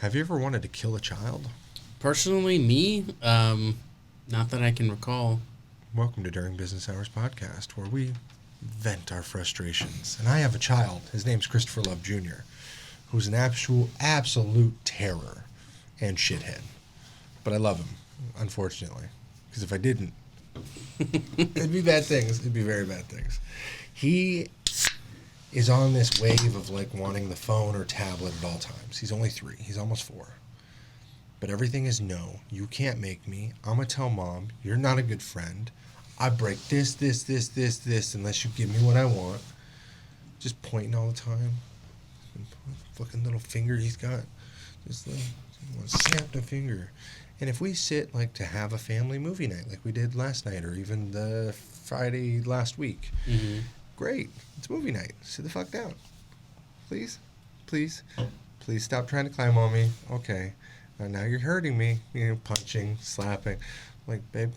Have you ever wanted to kill a child? Personally, me, not that I can recall. Welcome to During Business Hours podcast, where we vent our frustrations. And I have a child. His name's Christopher Love Jr., who's an absolute terror and shithead. But I love him, unfortunately. Because if I didn't, it'd be bad things. It'd be very bad things. He is on this wave of like wanting the phone or tablet at all times. He's only 3. He's almost 4. But everything is no. You can't make me. I'm going to tell mom, you're not a good friend. I break this, unless you give me what I want. Just pointing all the time. Fucking little finger he's got. Just like, snap the finger. And if we sit like to have a family movie night like we did last night or even the Friday last week, great. It's movie night. Sit the fuck down. Please stop trying to climb on me. Okay. Now you're hurting me. Punching, slapping. Like, babe,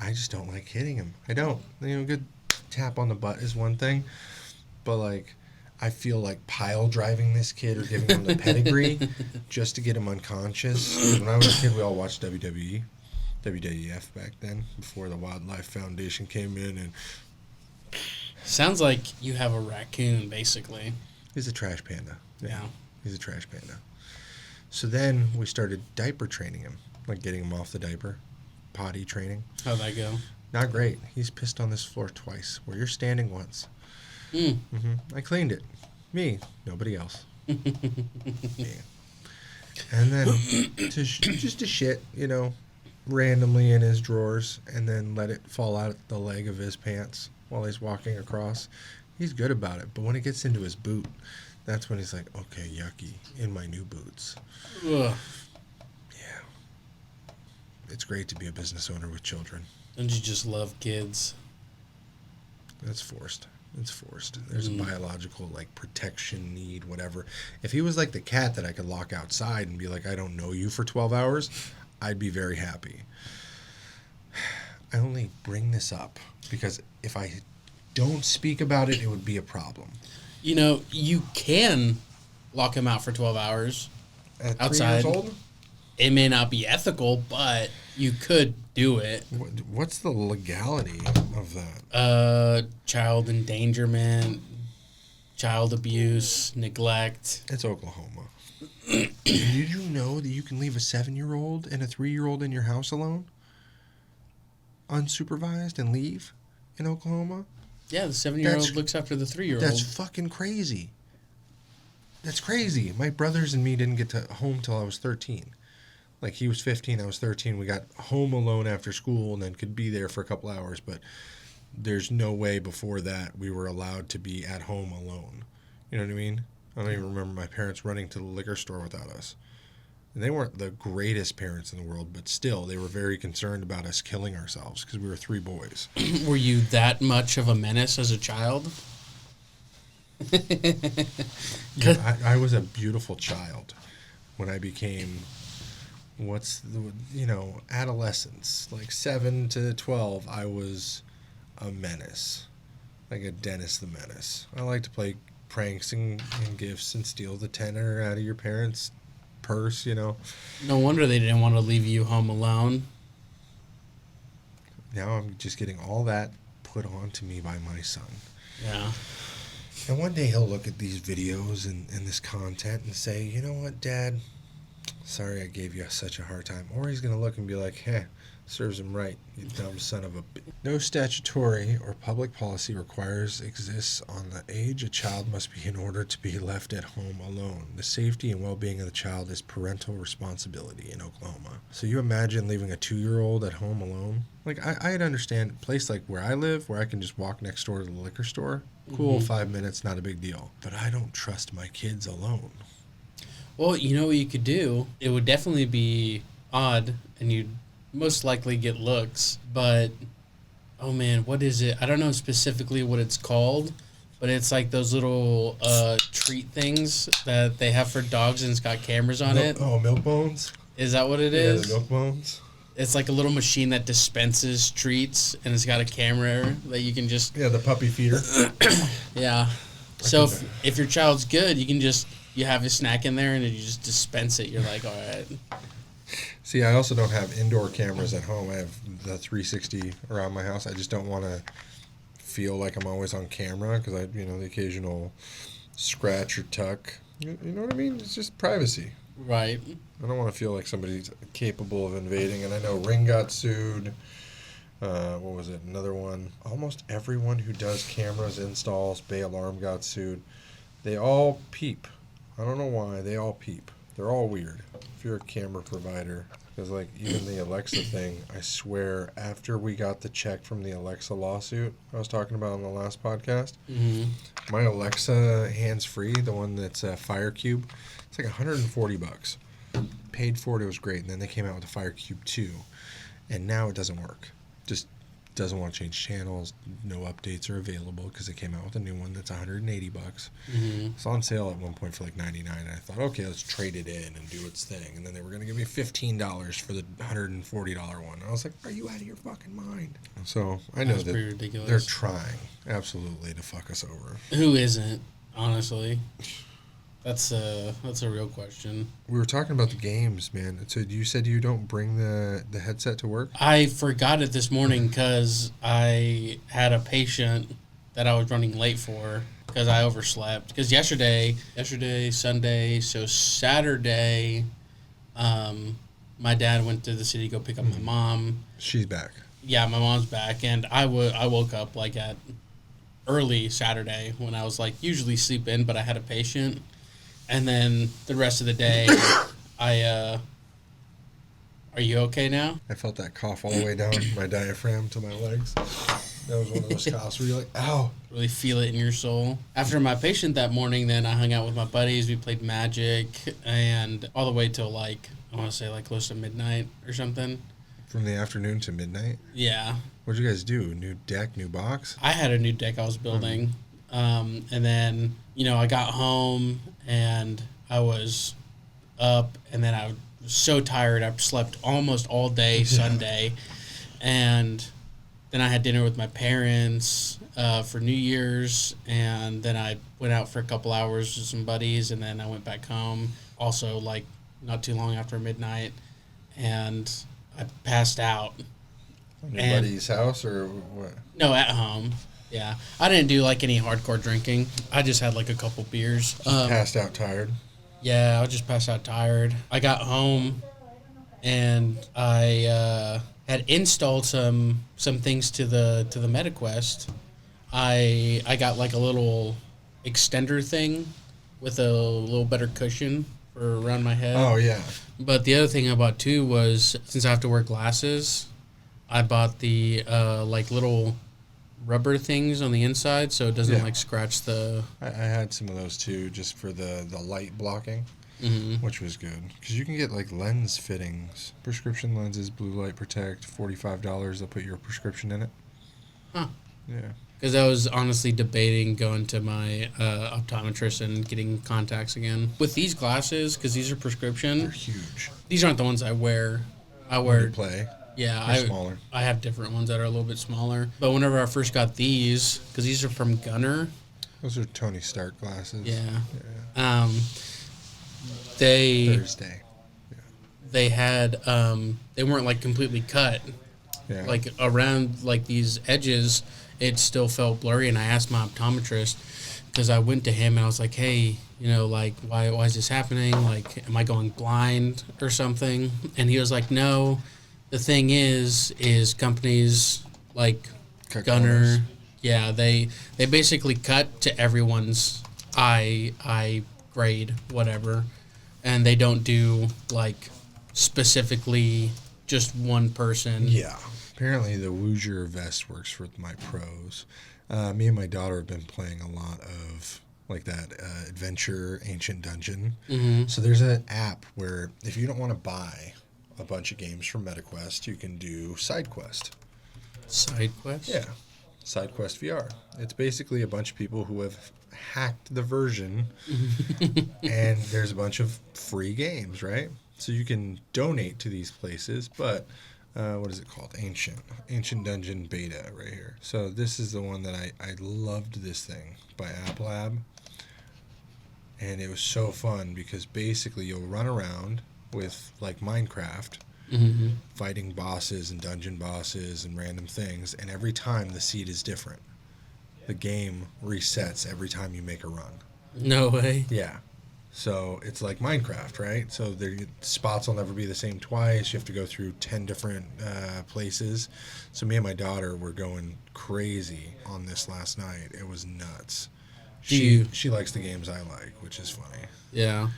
I just don't like hitting him. I don't. Good tap on the butt is one thing. But, like, I feel like pile driving this kid or giving him the pedigree just to get him unconscious. When I was a kid, we all watched WWF back then, before the Wildlife Foundation came in. And sounds like you have a raccoon, basically. He's a trash panda. Yeah. He's a trash panda. So then we started diaper training him, like getting him off the diaper, potty training. How'd that go? Not great. He's pissed on this floor twice, where you're standing once. I cleaned it. Me. Nobody else. Yeah. And then just to shit, randomly in his drawers, and then let it fall out the leg of his pants while he's walking across. He's good about it, but when it gets into his boot, that's when he's like, okay, yucky, in my new boots. Ugh. Yeah. It's great to be a business owner with children. Don't you just love kids? That's forced. It's forced. There's a biological, like, protection need, whatever. If he was like the cat that I could lock outside and be like, I don't know you for 12 hours, I'd be very happy. I only bring this up because if I don't speak about it, it would be a problem. You can lock him out for 12 hours At outside. 3 years old? It may not be ethical, but you could do it. What's the legality of that? Child endangerment, child abuse, neglect. It's Oklahoma. Did you know that you can leave a 7-year-old and a 3-year-old in your house alone? Unsupervised and leave in Oklahoma? Yeah, the 7-year-old looks after the 3-year-old. That's fucking crazy. That's crazy. My brothers and me didn't get to home till I was 13. Like, he was 15, I was 13. We got home alone after school and then could be there for a couple hours. But there's no way before that we were allowed to be at home alone. You know what I mean? I don't even remember my parents running to the liquor store without us. And they weren't the greatest parents in the world, but still, they were very concerned about us killing ourselves because we were 3 boys. Were you that much of a menace as a child? I was a beautiful child when I became, adolescence. Like 7 to 12, I was a menace. Like a Dennis the Menace. I like to play pranks and gifts and steal the tenner out of your parents' purse, No wonder they didn't want to leave you home alone. Now I'm just getting all that put on to me by my son. Yeah. And one day he'll look at these videos and this content and say, you know what, Dad? Sorry I gave you such a hard time. Or he's going to look and be like, serves him right, you dumb son of a bitch. No statutory or public policy exists on the age a child must be in order to be left at home alone. The safety and well-being of the child is parental responsibility in Oklahoma. So you imagine leaving a 2-year-old at home alone? Like, I'd understand a place like where I live, where I can just walk next door to the liquor store. Cool, 5 minutes, not a big deal. But I don't trust my kids alone. Well, you know what you could do? It would definitely be odd, and you'd most likely get looks, but oh man, what is it? I don't know specifically what it's called, but it's like those little treat things that they have for dogs, and it's got cameras on it. Oh, milk bones? Is that what it is? Yeah, the milk bones. It's like a little machine that dispenses treats, and it's got a camera that you can just... Yeah, the puppy feeder. Yeah. So if your child's good, you can just You have a snack in there and then you just dispense it. You're like, all right. See, I also don't have indoor cameras at home. I have the 360 around my house. I just don't want to feel like I'm always on camera because the occasional scratch or tuck. You know what I mean? It's just privacy. Right. I don't want to feel like somebody's capable of invading. And I know Ring got sued. What was it? Another one. Almost everyone who does cameras, installs, Bay Alarm got sued. They all peep. I don't know why. They all peep. They're all weird. If you're a camera provider. Because, like, even the Alexa thing, I swear, after we got the check from the Alexa lawsuit I was talking about on the last podcast, my Alexa hands-free, the one that's Fire Cube, it's like $140. Paid for it. It was great. And then they came out with the Fire Cube 2. And now it doesn't work. Just doesn't want to change channels. No updates are available because they came out with a new one that's $180. It's on sale at one point for like $99. And I thought, okay, let's trade it in and do its thing. And then they were going to give me $15 for the $140 one. And I was like, are you out of your fucking mind? So I know that pretty ridiculous. They're trying absolutely to fuck us over. Who isn't, honestly? That's a real question. We were talking about the games, man. So you said you don't bring the headset to work? I forgot it this morning because I had a patient that I was running late for because I overslept. Because yesterday, Sunday, so Saturday, my dad went to the city to go pick up my mom. She's back. Yeah, my mom's back, and I woke up like at early Saturday when I was like usually sleep in, but I had a patient. And then the rest of the day, are you okay now? I felt that cough all the way down my diaphragm to my legs. That was one of those coughs where you're like, ow. Really feel it in your soul. After my patient that morning, then I hung out with my buddies. We played Magic, and all the way till like, I want to say like close to midnight or something. From the afternoon to midnight? Yeah. What'd you guys do? New deck, new box? I had a new deck I was building. And then, I got home and I was up, and then I was so tired. I slept almost all day Sunday. And then I had dinner with my parents for New Year's, and then I went out for a couple hours with some buddies, and then I went back home also like not too long after midnight, and I passed out. On your buddy's house or what? No, at home. Yeah. I didn't do like any hardcore drinking. I just had like a couple beers. Passed out tired? Yeah, I just passed out tired. I got home and I had installed some things to the MetaQuest. I got like a little extender thing with a little better cushion for around my head. Oh, yeah. But the other thing I bought too was, since I have to wear glasses, I bought the like little rubber things on the inside so it doesn't like scratch the... I had some of those too, just for the light blocking, which was good. Because you can get like lens fittings, prescription lenses, blue light protect, $45. They'll put your prescription in it. Huh. Yeah. Because I was honestly debating going to my optometrist and getting contacts again. With these glasses, because these are prescription... They're huge. These aren't the ones I wear. I wear... You play. Yeah, They're smaller. I have different ones that are a little bit smaller. But whenever I first got these, because these are from Gunner. Those are Tony Stark glasses. Yeah. Thursday. Yeah. They had, they weren't like completely cut. Yeah. Like around like these edges, it still felt blurry. And I asked my optometrist, because I went to him and I was like, hey, like, why is this happening? Like, am I going blind or something? And he was like, no. The thing is companies like Cut Gunner, corners. yeah, they basically cut to everyone's eye grade, whatever, and they don't do like specifically just one person. Yeah. Apparently the Wooger vest works for my pros. Me and my daughter have been playing a lot of like that adventure ancient dungeon. So there's an app where if you don't want to buy a bunch of games from MetaQuest, you can do SideQuest. SideQuest? Yeah. SideQuest VR. It's basically a bunch of people who have hacked the version, and there's a bunch of free games, right? So you can donate to these places, but what is it called? Ancient Dungeon Beta right here. So this is the one that I loved this thing by App Lab. And it was so fun because basically you'll run around with like Minecraft, Mm-hmm. fighting bosses and dungeon bosses and random things, and every time the seed is different. The game resets every time you make a run. No way. Yeah. So it's like Minecraft, right? So the spots will never be the same twice. You have to go through 10 different places. So me and my daughter were going crazy on this last night. It was nuts. She likes the games I like, which is funny. Yeah.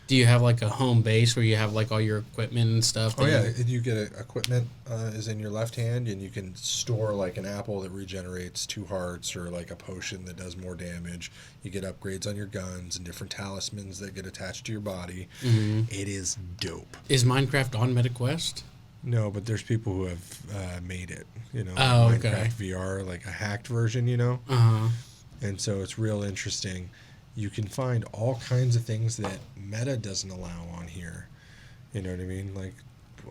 Do you have like a home base where you have like all your equipment and stuff? Oh yeah, you get equipment is in your left hand, and you can store like an apple that regenerates 2 hearts, or like a potion that does more damage. You get upgrades on your guns and different talismans that get attached to your body. Mm-hmm. It is dope. Is Minecraft on MetaQuest? No, but there's people who have made it. Oh, Minecraft okay. VR, like a hacked version. Uh-huh. And so it's real interesting. You can find all kinds of things that Meta doesn't allow on here. You know what I mean? Like,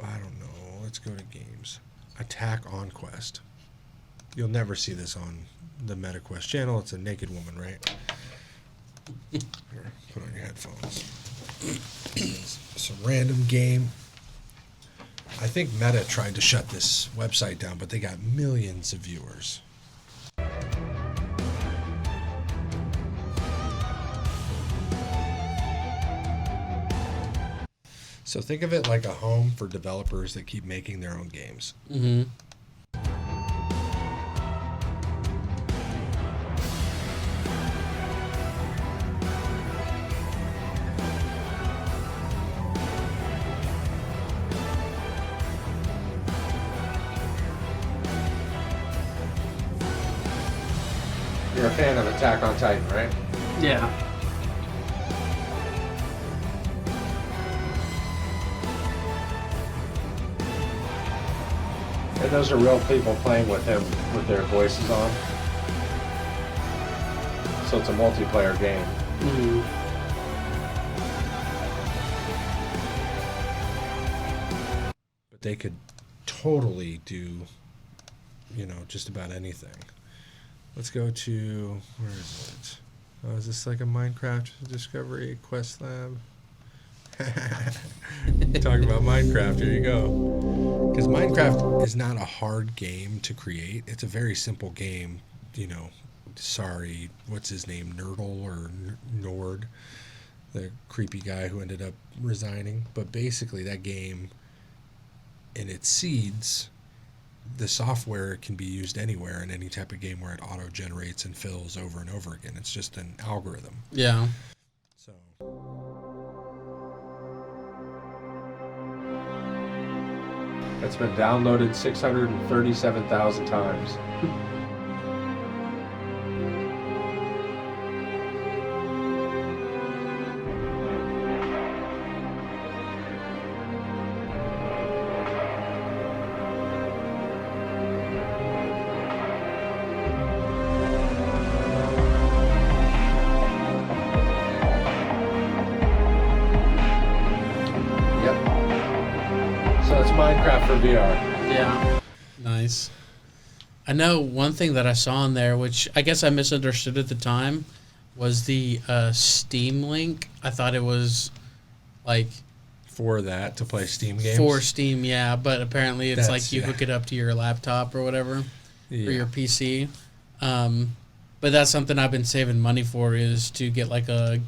I don't know. Let's go to games. Attack on Quest. You'll never see this on the MetaQuest channel. It's a naked woman, right? Here, put on your headphones. It's a random game. I think Meta tried to shut this website down, but they got millions of viewers. So think of it like a home for developers that keep making their own games. Mm-hmm. You're a fan of Attack on Titan, right? Yeah. And those are real people playing with him with their voices on. So it's a multiplayer game. Mm-hmm. But they could totally do, just about anything. Let's go to, where is it? Oh, is this like a Minecraft Discovery Quest Lab? Talking about Minecraft, here you go. Because Minecraft is not a hard game to create. It's a very simple game. Sorry, what's his name? Nerdle or Nord, the creepy guy who ended up resigning. But basically, that game, in its seeds, the software can be used anywhere in any type of game where it auto generates and fills over and over again. It's just an algorithm. Yeah. So. It's been downloaded 637,000 times. Minecraft for VR. Yeah. Nice. I know one thing that I saw in there, which I guess I misunderstood at the time, was the Steam link. I thought it was like for that to play Steam games. For Steam, yeah, but apparently it's like you yeah. hook it up to your laptop or whatever, Yeah. or your PC. But that's something I've been saving money for, is to get like a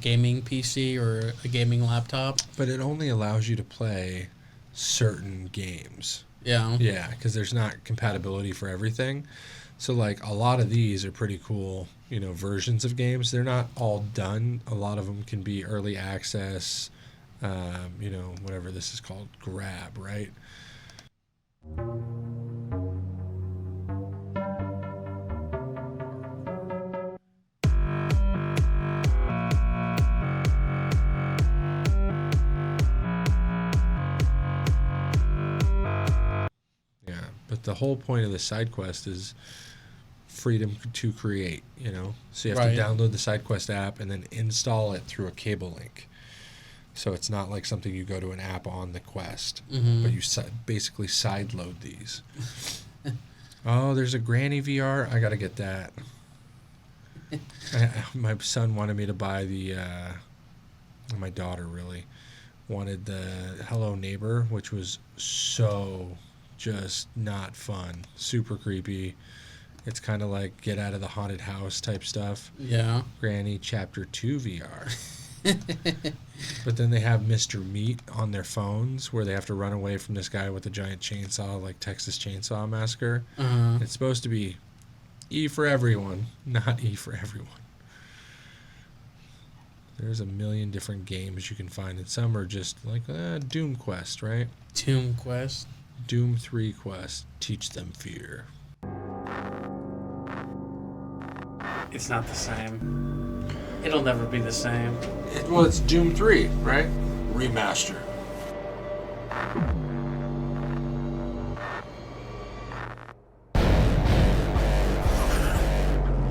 gaming PC or a gaming laptop. But it only allows you to play certain games. Yeah. Yeah, because there's not compatibility for everything. So like a lot of these are pretty cool, versions of games. They're not all done. A lot of them can be early access, whatever this is called, grab, right? But the whole point of the side quest is freedom to create, So you have to download the side quest app and then install it through a cable link. So it's not like something you go to an app on the quest, but you basically sideload these. Oh, there's a Granny VR. I got to get that. My son wanted me to buy my daughter really wanted the Hello Neighbor, which was so just not fun, super creepy. It's kind of like Get Out of the Haunted House type stuff. Yeah. Granny Chapter 2 VR. But then they have Mr. Meat on their phones where they have to run away from this guy with a giant chainsaw, like Texas Chainsaw Massacre. It's supposed to be E for everyone, not E for everyone. There's a million different games you can find, and some are just like Doom Quest, right? Doom Quest. Doom 3 Quest. Teach them fear. It's not the same. It'll never be the same. Well, it's Doom 3, right? Remaster.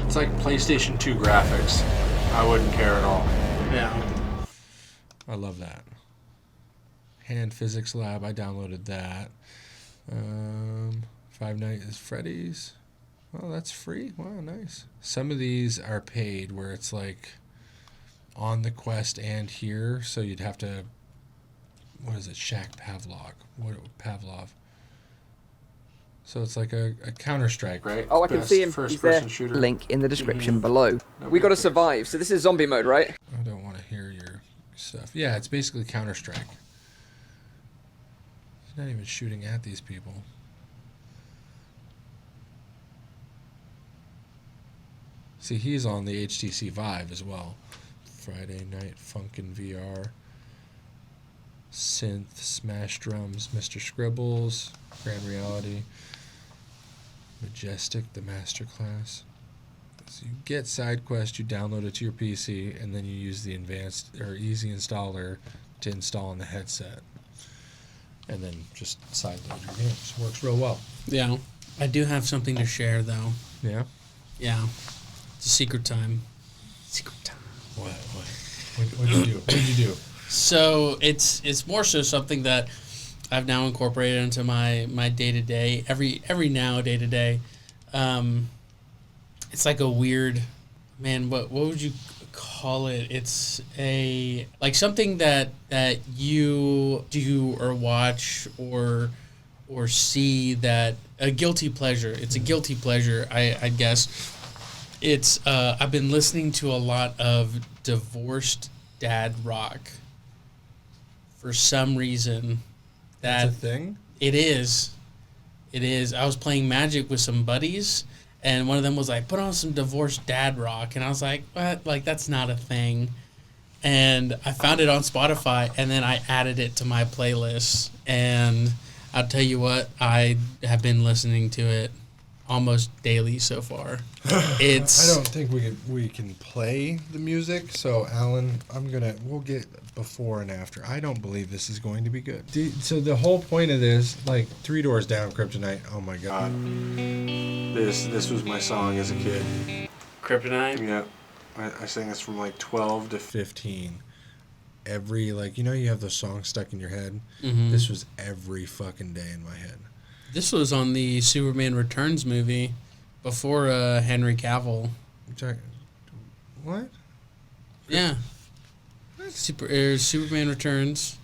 It's like PlayStation 2 graphics. I wouldn't care at all. Yeah. I love that. Hand Physics Lab, I downloaded that. Five Nights at Freddy's. Oh, that's free? Wow, nice. Some of these are paid where it's like on the Quest and here, so you'd have to, what is it, Shaq Pavlov. So it's like a Counter-Strike, right? Oh, I can see him. He's there. Shooter. Link in the description below. We gotta survive, so this is zombie mode, right? I don't want to hear your stuff. Yeah, it's basically Counter-Strike. He's not even shooting at these people. See, he's on the HTC Vive as well. Friday Night Funkin' VR. Synth, Smash Drums, Mr. Scribbles, Grand Reality. Majestic, the Masterclass. So you get side quest, you download it to your PC, and then you use the advanced or easy installer to install on the headset. And then just sideload your games. Works real well. Yeah. I do have something to share, though. Yeah? Yeah. It's a secret time. Secret time. What did you do? What did you do? So it's more so something that I've now incorporated into my day-to-day, every now day-to-day. It's like a weird, man, what would you call it? It's a, like something that you do or watch or see that, a guilty pleasure. It's a guilty pleasure, I guess. It's, I've been listening to a lot of divorced dad rock for some reason. That's a thing? It is. I was playing Magic with some buddies, and one of them was like, put on some divorced dad rock. And I was like, what? Like, that's not a thing. And I found it on Spotify, and then I added it to my playlist. And I'll tell you what, I have been listening to it almost daily so far. I don't think we can play the music. So, Alan, we'll get before and after. I don't believe this is going to be good. So the whole point of this, like Three Doors Down, Kryptonite. Oh my God, this was my song as a kid. Kryptonite? Yeah, I sang this from like 12 to 15. Every, like, you have those songs stuck in your head. Mm-hmm. This was every fucking day in my head. This was on the Superman Returns movie before Henry Cavill. What? Yeah. Superman Returns.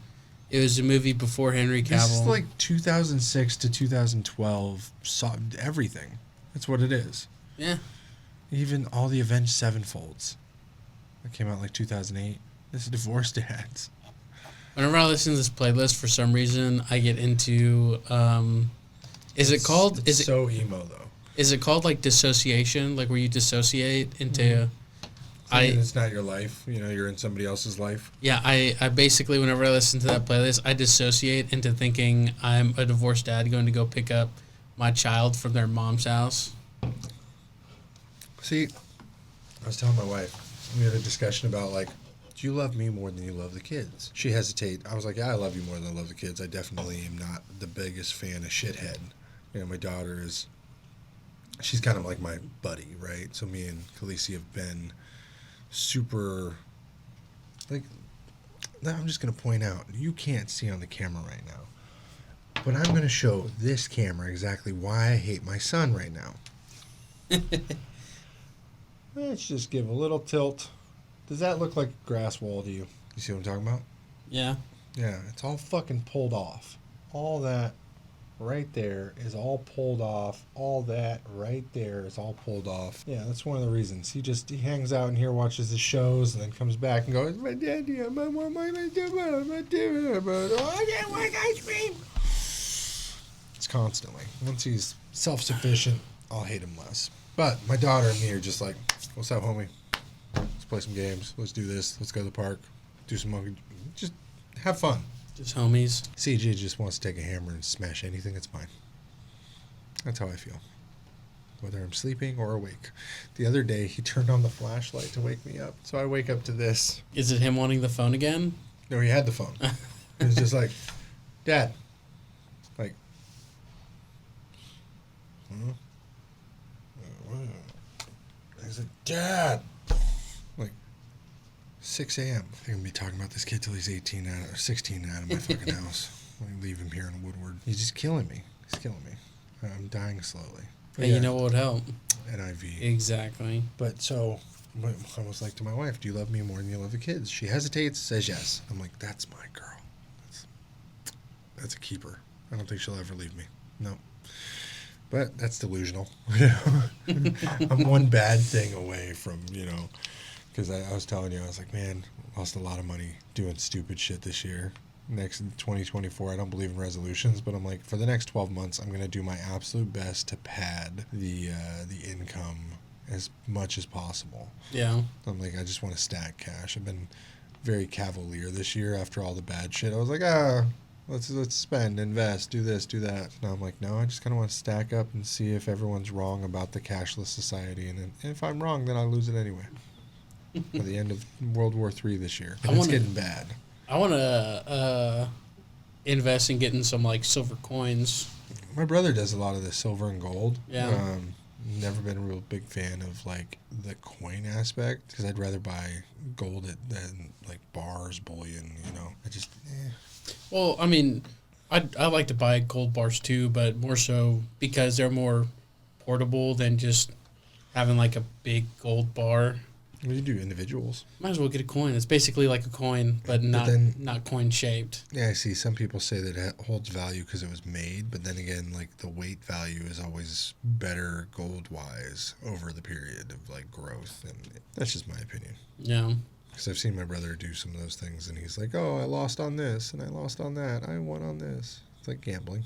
It was a movie before Henry Cavill. This is like 2006 to 2012. Saw everything. That's what it is. Yeah. Even all the Avenged Sevenfolds. That came out like 2008. This is Divorced Dads. Whenever I listen to this playlist, for some reason, I get into. It's so emo though. Is it called like dissociation? Like where you dissociate into. It's not your life. You're in somebody else's life. Yeah, I basically, whenever I listen to that playlist, I dissociate into thinking I'm a divorced dad going to go pick up my child from their mom's house. See, I was telling my wife, we had a discussion about, like, do you love me more than you love the kids? She hesitated. I was like, yeah, I love you more than I love the kids. I definitely am not the biggest fan of shithead. My daughter is, she's kind of like my buddy, right? So me and Khaleesi have been super, like, I'm just going to point out, you can't see on the camera right now, but I'm going to show this camera exactly why I hate my son right now. Let's just give a little tilt. Does that look like a grass wall to you? You see what I'm talking about? Yeah. Yeah, it's all fucking pulled off. All that right there is all pulled off. All that right there is all pulled off. Yeah, that's one of the reasons. He hangs out in here, watches the shows, and then comes back and goes, my daddy, I want my oh, I can't like ice cream. It's constantly. Once he's self-sufficient, I'll hate him less. But my daughter and me are just like, what's up, homie? Let's play some games. Let's do this. Let's go to the park. Do some monkey. Just have fun. Just homies. CJ just wants to take a hammer and smash anything that's mine. That's how I feel. Whether I'm sleeping or awake. The other day, he turned on the flashlight to wake me up. So I wake up to this. Is it him wanting the phone again? No, he had the phone. He was just like, Dad. Like, huh? He's like, Dad. Like, 6 a.m. I think I'm going to be talking about this kid till he's 16 out of my fucking house. When I leave him here in Woodward. He's just killing me. He's killing me. I'm dying slowly. Hey, you know what would help? An IV. Exactly. But so, I was like to my wife, do you love me more than you love the kids? She hesitates, says yes. I'm like, that's my girl. That's a keeper. I don't think she'll ever leave me. No. But that's delusional. I'm one bad thing away from, because I was telling you, I was like, man, lost a lot of money doing stupid shit this year. Next in 2024, I don't believe in resolutions, but I'm like, for the next 12 months, I'm going to do my absolute best to pad the income as much as possible. Yeah. I'm like, I just want to stack cash. I've been very cavalier this year after all the bad shit. I was like, let's spend, invest, do this, do that. Now I'm like, no, I just kind of want to stack up and see if everyone's wrong about the cashless society. And then if I'm wrong, then I'll lose it anyway. By the end of World War III this year. And it's getting bad. I want to invest in getting some, silver coins. My brother does a lot of the silver and gold. Yeah. Never been a real big fan of, the coin aspect, because I'd rather buy gold than, bars, bullion, I just, Well, I mean, I like to buy gold bars too, but more so because they're more portable than just having, a big gold bar. What do you do, individuals? Might as well get a coin. It's basically like a coin, but not coin shaped. Yeah, I see. Some people say that it holds value because it was made, but then again, the weight value is always better gold-wise over the period of, growth, and that's just my opinion. Yeah. Because I've seen my brother do some of those things, and he's like, oh, I lost on this, and I lost on that. I won on this. It's like gambling,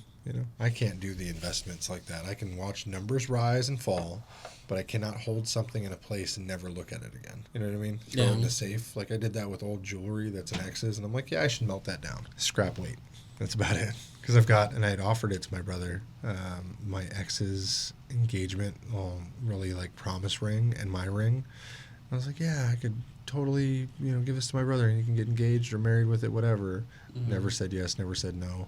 I can't do the investments like that. I can watch numbers rise and fall, but I cannot hold something in a place and never look at it again. You know what I mean? Throw it in the safe. I did that with old jewelry that's an ex's, and I'm like, yeah, I should melt that down. Scrap weight. That's about it. Because and I had offered it to my brother, my ex's engagement, really promise ring and my ring. I was like, yeah, I could totally, give this to my brother and you can get engaged or married with it, whatever. Mm-hmm. Never said yes, never said no.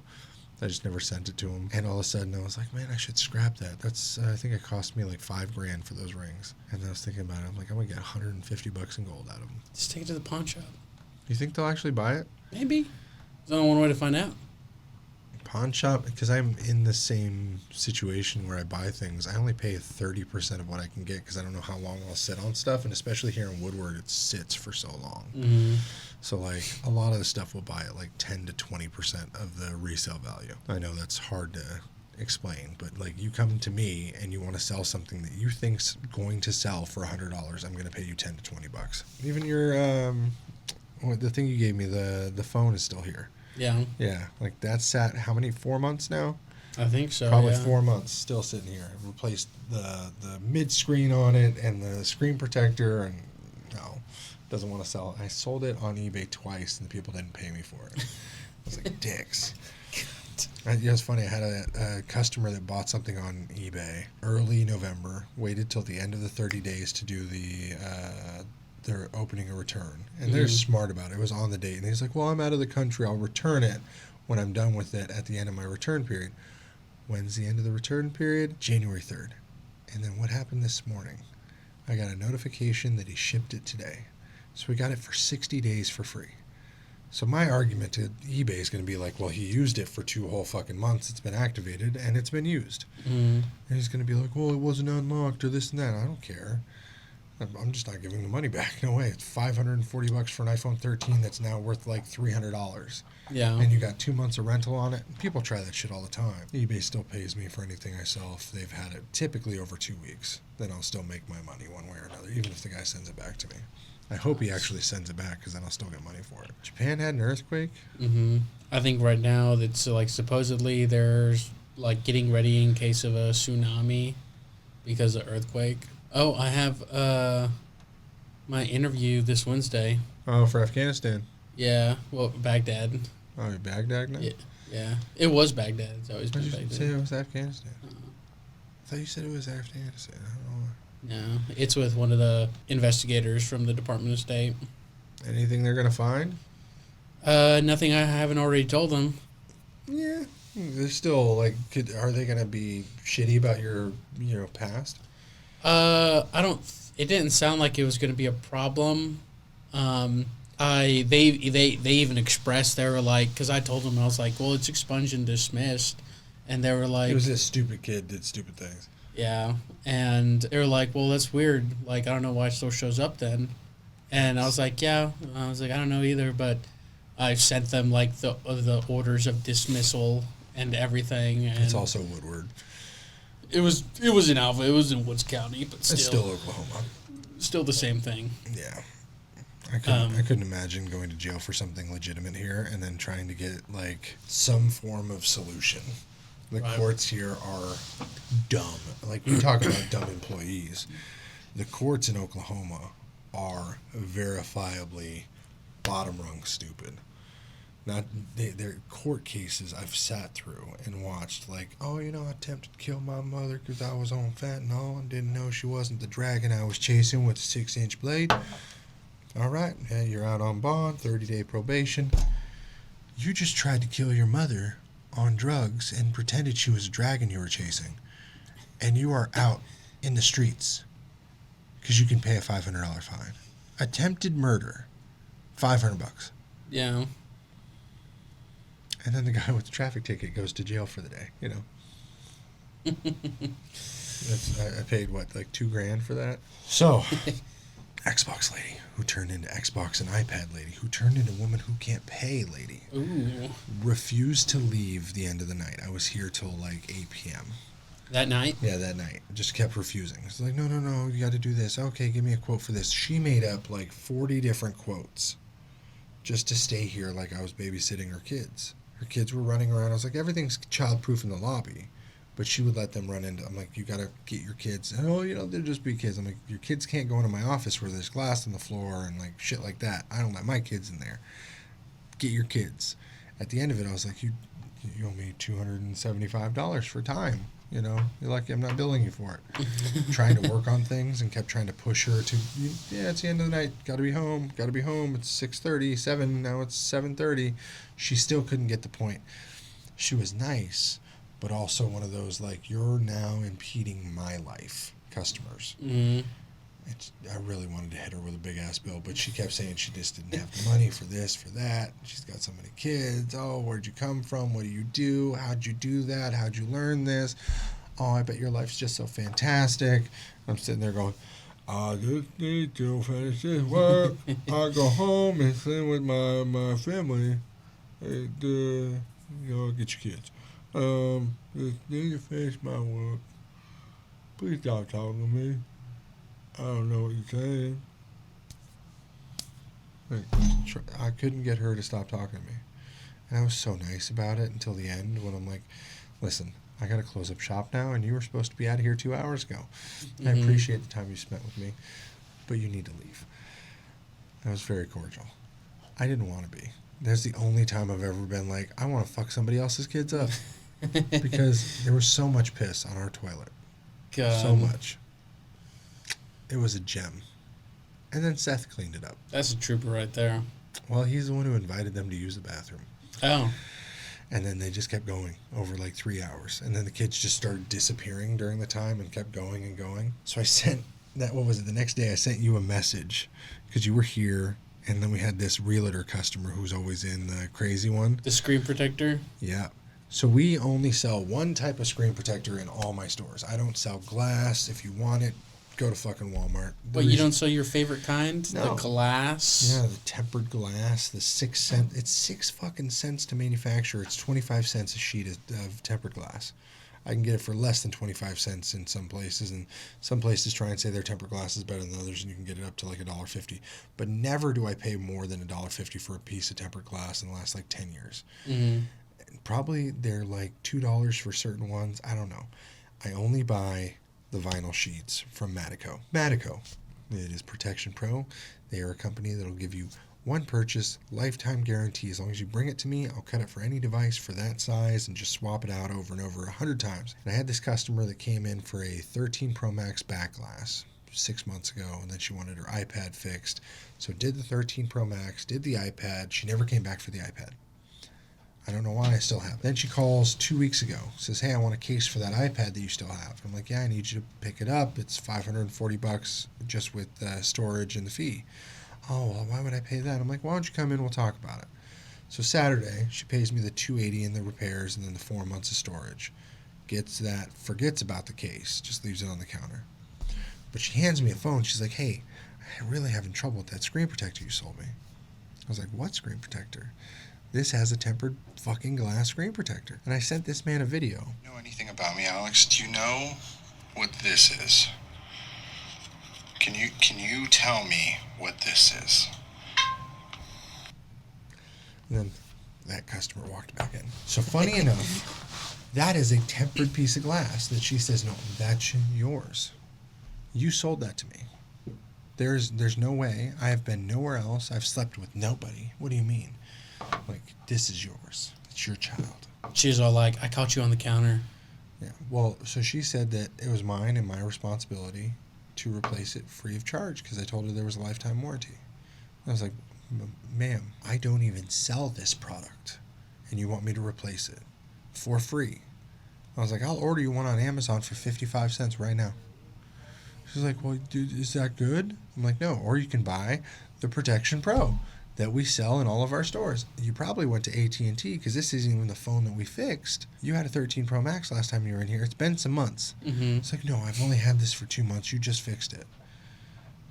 I just never sent it to him. And all of a sudden I was like, man, I should scrap that. That's, I think it cost me $5,000 for those rings. And then I was thinking about it. I'm like, I'm going to get $150 in gold out of them. Just take it to the pawn shop. You think they'll actually buy it? Maybe. There's only one way to find out. Pawn shop, because I'm in the same situation where I buy things, I only pay 30% of what I can get because I don't know how long I'll sit on stuff, and especially here in Woodward, it sits for so long. Mm-hmm. So a lot of the stuff will buy at 10 to 20% of the resale value. I know that's hard to explain, but you come to me and you want to sell something that you think's going to sell for $100, I'm going to pay you 10 to 20 bucks. Even your the thing you gave me, the phone is still here. Yeah. Yeah, that's sat how many, 4 months now? I think so. Probably 4 months, still sitting here. I replaced the mid screen on it and the screen protector, and no, doesn't want to sell it. I sold it on eBay twice, and the people didn't pay me for it. I was like, dicks. It's funny. I had a customer that bought something on eBay early November, waited till the end of the 30 days to do they're opening a return, and they're smart about it. It was on the date, and he's like, well, I'm out of the country, I'll return it when I'm done with it at the end of my return period. When's the end of the return period? January 3rd. And then what happened this morning? I got a notification that he shipped it today, so we got it for 60 days for free. So my argument to eBay is going to be well, he used it for 2 whole fucking months, it's been activated and it's been used. And he's going to be like, well, it wasn't unlocked or this and that. I don't care. I'm just not giving the money back. No way. It's $540 for an iPhone 13 that's now worth like $300. Yeah. And you got 2 months of rental on it. People try that shit all the time. eBay still pays me for anything I sell if they've had it typically over 2 weeks. Then I'll still make my money one way or another, even if the guy sends it back to me. I hope he actually sends it back because then I'll still get money for it. Japan had an earthquake? Mm-hmm. I think right now it's like supposedly there's like getting ready in case of a tsunami because of earthquake. Oh, I have my interview this Wednesday. Oh, for Afghanistan. Yeah, well, Baghdad. Oh, you're Baghdad now? Yeah. It was Baghdad. It's always Why been did you say Baghdad. it was Afghanistan? I thought you said it was Afghanistan. I don't know. No, it's with one of the investigators from the Department of State. Anything they're going to find? Nothing I haven't already told them. Yeah. They're still, like, are they going to be shitty about your, past? I don't. It didn't sound like it was going to be a problem. They even expressed, they were like, because I told them, I was like, well, it's expunged and dismissed, and they were like, It was this stupid kid did stupid things. yeah, and they were like, well, that's weird. Like, I don't know why it still shows up then. And I was like, yeah. I was like, I don't know either, but I've sent them like the orders of dismissal and everything. And It's also Woodward. It was in Alva. It was in Woods County, but It's still Oklahoma. still the same thing. Yeah. I couldn't imagine going to jail for something legitimate here and then trying to get, like, some form of solution. The Right. courts here are dumb. Like, we talk about dumb employees. The courts in Oklahoma are verifiably bottom rung stupid. Not they're court cases I've sat through and watched, like, oh, I attempted to kill my mother because I was on fentanyl and didn't know she wasn't the dragon I was chasing with a 6-inch blade. All right, yeah, you're out on bond, 30-day probation. You just tried to kill your mother on drugs and pretended she was a dragon you were chasing, and you are out in the streets because you can pay a $500 fine. Attempted murder, $500. Yeah. And then the guy with the traffic ticket goes to jail for the day. I paid what, like $2,000 for that? So, Xbox lady who turned into Xbox and iPad lady who turned into woman who can't pay lady. Ooh. Refused to leave the end of the night. I was here till like 8 p.m. That night? Yeah, that night. Just kept refusing. It's like, no, you got to do this. Okay, give me a quote for this. She made up like 40 different quotes just to stay here like I was babysitting her kids. Her kids were running around. I was like, everything's childproof in the lobby. But she would let them run into. I'm like, you got to get your kids. Oh, they'll just be kids. I'm like, your kids can't go into my office where there's glass on the floor and like shit like that. I don't let my kids in there. Get your kids. At the end of it, I was like, you owe me $275 for time. You're lucky I'm not billing you for it. Trying to work on things and kept trying to push her to, it's the end of the night. Got to be home. It's 6:30, 7. Now it's 7:30. She still couldn't get the point. She was nice, but also one of those, like, you're now impeding my life customers. Mm-hmm. I really wanted to hit her with a big-ass bill, but she kept saying she just didn't have the money for this, for that. She's got so many kids. Oh, where'd you come from? What do you do? How'd you do that? How'd you learn this? Oh, I bet your life's just so fantastic. I'm sitting there going, I just need to finish this work. I go home and sit with my family and, get your kids. Just need to finish my work. Please stop talking to me. I don't know what you're saying. I couldn't get her to stop talking to me. And I was so nice about it until the end when I'm like, listen, I got to close up shop now, and you were supposed to be out of here 2 hours ago. Mm-hmm. I appreciate the time you spent with me, but you need to leave. I was very cordial. I didn't want to be. That's the only time I've ever been like, I want to fuck somebody else's kids up. Because there was so much piss on our toilet. God. So much. It was a gem. And then Seth cleaned it up. That's a trooper right there. Well, he's the one who invited them to use the bathroom. Oh. And then they just kept going over like 3 hours. And then the kids just started disappearing during the time and kept going and going. So I sent the next day I sent you a message because you were here. And then we had this realtor customer who's always in the crazy one. The screen protector? Yeah. So we only sell one type of screen protector in all my stores. I don't sell glass. If you want it, go to fucking Walmart. But you don't sell your favorite kind? No. The glass? Yeah, the tempered glass, the 6 cent. It's 6 fucking cents to manufacture. It's 25 cents a sheet of tempered glass. I can get it for less than 25 cents in some places, and some places try and say their tempered glass is better than others, and you can get it up to like $1.50. But never do I pay more than $1.50 for a piece of tempered glass in the last like 10 years. Mm-hmm. Probably they're like $2 for certain ones. I don't know. I only buy the vinyl sheets from Matico. Matico. It is Protection Pro. They are a company that will give you one purchase, lifetime guarantee. As long as you bring it to me, I'll cut it for any device for that size and just swap it out over and over 100 times. And I had this customer that came in for a 13 Pro Max back glass 6 months ago, and then she wanted her iPad fixed. So did the 13 Pro Max, did the iPad. She never came back for the iPad. I don't know why, I still have it. Then she calls 2 weeks ago, says, hey, I want a case for that iPad that you still have. I'm like, yeah, I need you to pick it up. It's $540 just with storage and the fee. Oh, well, why would I pay that? I'm like, why don't you come in, we'll talk about it. So Saturday, she pays me the $280 in the repairs and then the 4 months of storage. Gets that, forgets about the case, just leaves it on the counter. But she hands me a phone. She's like, hey, I'm really having trouble with that screen protector you sold me. I was like, what screen protector? This has a tempered fucking glass screen protector. And I sent this man a video. Know anything about me, Alex? Do you know what this is? Can you tell me what this is? And then that customer walked back in. So funny enough, that is a tempered piece of glass that she says, no, that's yours. You sold that to me. There's no way. I have been nowhere else. I've slept with nobody. What do you mean? Like, this is yours. It's your child. She's all like, I caught you on the counter. Yeah. Well, so she said that it was mine and my responsibility to replace it free of charge because I told her there was a lifetime warranty. I was like, ma'am, I don't even sell this product, and you want me to replace it for free. I was like, I'll order you one on Amazon for 55 cents right now. She's like, well, dude, is that good? I'm like, no. Or you can buy the Protection Pro that we sell in all of our stores. You probably went to AT&T because this isn't even the phone that we fixed. You had a 13 Pro Max last time you were in here. It's been some months. Mm-hmm. It's like, no, I've only had this for 2 months. You just fixed it.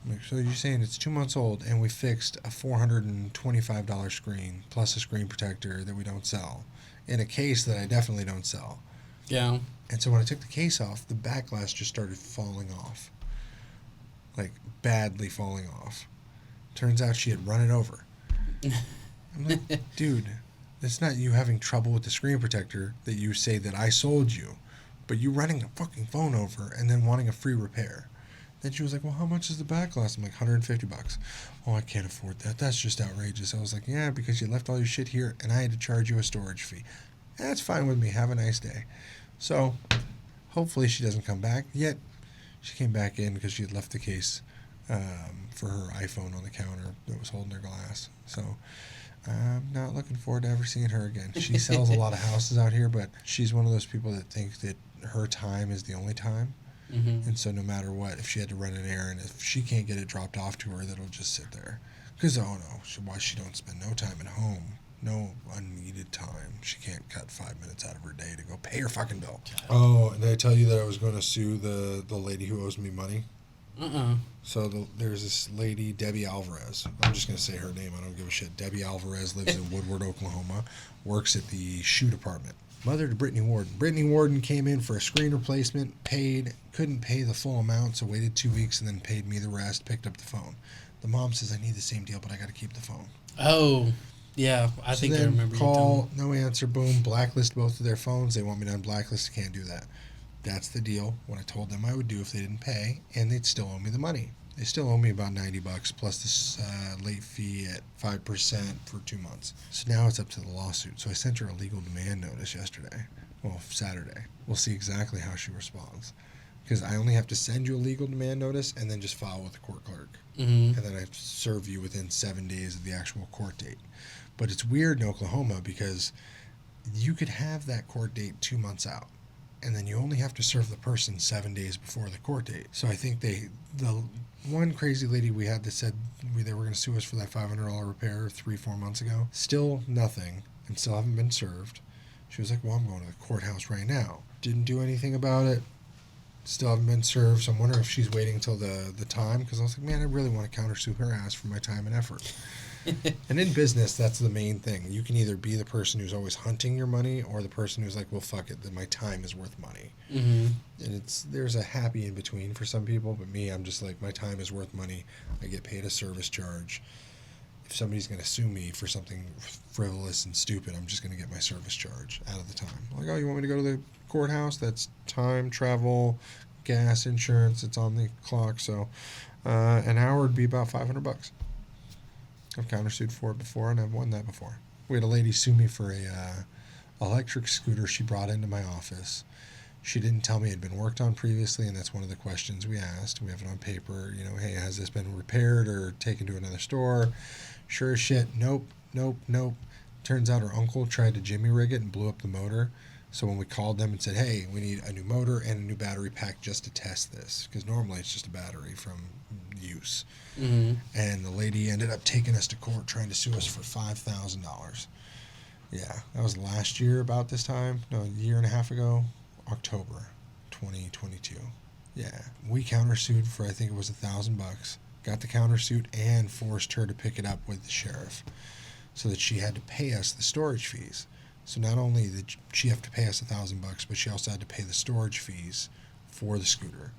I'm like, so you're saying it's 2 months old and we fixed a $425 screen plus a screen protector that we don't sell in a case that I definitely don't sell. Yeah. And so when I took the case off, the back glass just started falling off. Like, badly falling off. Turns out she had run it over. I'm like, dude, it's not you having trouble with the screen protector that you say that I sold you, but you running the fucking phone over and then wanting a free repair. Then she was like, well, how much is the back glass? I'm like, $150. Oh, I can't afford that. That's just outrageous. I was like, yeah, because you left all your shit here and I had to charge you a storage fee. That's fine with me. Have a nice day. So hopefully she doesn't come back. Yet she came back in because she had left the case for her iPhone on the counter that was holding her glass. So I'm not looking forward to ever seeing her again. She sells a lot of houses out here, but she's one of those people that think that her time is the only time. Mm-hmm. And so no matter what, if she had to run an errand, if she can't get it dropped off to her, that'll just sit there. Because, oh no, why she don't spend no time at home, no unneeded time. She can't cut 5 minutes out of her day to go pay her fucking bill. Oh, and did I tell you that I was going to sue the lady who owes me money? So there's this lady, Debbie Alvarez. I'm just going to say her name. I don't give a shit. Debbie Alvarez lives in Woodward, Oklahoma, works at the shoe department. Mother to Brittany Warden. Brittany Warden came in for a screen replacement, paid, couldn't pay the full amount, so waited 2 weeks and then paid me the rest, picked up the phone. The mom says, I need the same deal, but I got to keep the phone. Oh, yeah. I think I remember you call, no answer, boom, blacklist both of their phones. They want me to unblacklist. I can't do that. That's the deal, what I told them I would do if they didn't pay, and they'd still owe me the money. They still owe me about $90 plus this late fee at 5% for 2 months. So now it's up to the lawsuit. So I sent her a legal demand notice yesterday. Well, Saturday. We'll see exactly how she responds. Because I only have to send you a legal demand notice and then just file with the court clerk. Mm-hmm. And then I have to serve you within 7 days of the actual court date. But it's weird in Oklahoma because you could have that court date 2 months out. And then you only have to serve the person 7 days before the court date. So I think the one crazy lady we had that said they were going to sue us for that $500 repair 3-4 months ago, still nothing, and still haven't been served. She was like, well, I'm going to the courthouse right now. Didn't do anything about it. Still haven't been served, so I'm wondering if she's waiting till the time, because I was like, man, I really want to countersue her ass for my time and effort. And in business, that's the main thing. You can either be the person who's always hunting your money or the person who's like, well, fuck it, then my time is worth money. Mm-hmm. And there's a happy in between for some people, but me, I'm just like, my time is worth money. I get paid a service charge. If somebody's going to sue me for something frivolous and stupid, I'm just going to get my service charge out of the time. Like, oh, you want me to go to the courthouse? That's time, travel, gas, insurance. It's on the clock. So an hour would be about $500. I've countersued for it before, and I've won that before. We had a lady sue me for a electric scooter she brought into my office. She didn't tell me it had been worked on previously, and that's one of the questions we asked. We have it on paper, hey, has this been repaired or taken to another store? Sure as shit, nope. Turns out her uncle tried to jimmy rig it and blew up the motor. So when we called them and said, hey, we need a new motor and a new battery pack just to test this, because normally it's just a battery from use. Mm-hmm. And the lady ended up taking us to court trying to sue us for $5,000. Yeah, that was last year about this time. No, a year and a half ago, October 2022. Yeah, we countersued for, I think it was $1,000. Got the countersuit and forced her to pick it up with the sheriff so that she had to pay us the storage fees. So not only did she have to pay us $1,000, but she also had to pay the storage fees for the scooter.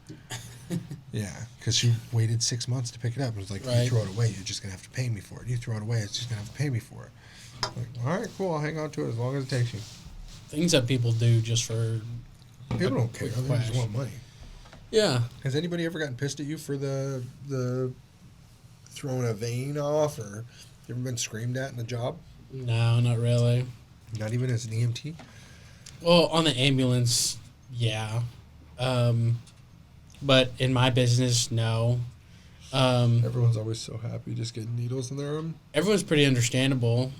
Yeah, because she waited 6 months to pick it up. It was like, Right. You throw it away, you're just going to have to pay me for it. You throw it away, it's just going to have to pay me for it. Like, all right, cool, I'll hang on to it as long as it takes you. Things that people do just for People don't care. They just want money. Yeah. Has anybody ever gotten pissed at you for the throwing a vein off, or you ever been screamed at in a job? No, not really. Not even as an EMT? Well, on the ambulance, yeah. But in my business, no. Everyone's always so happy just getting needles in their arm. Everyone's pretty understandable.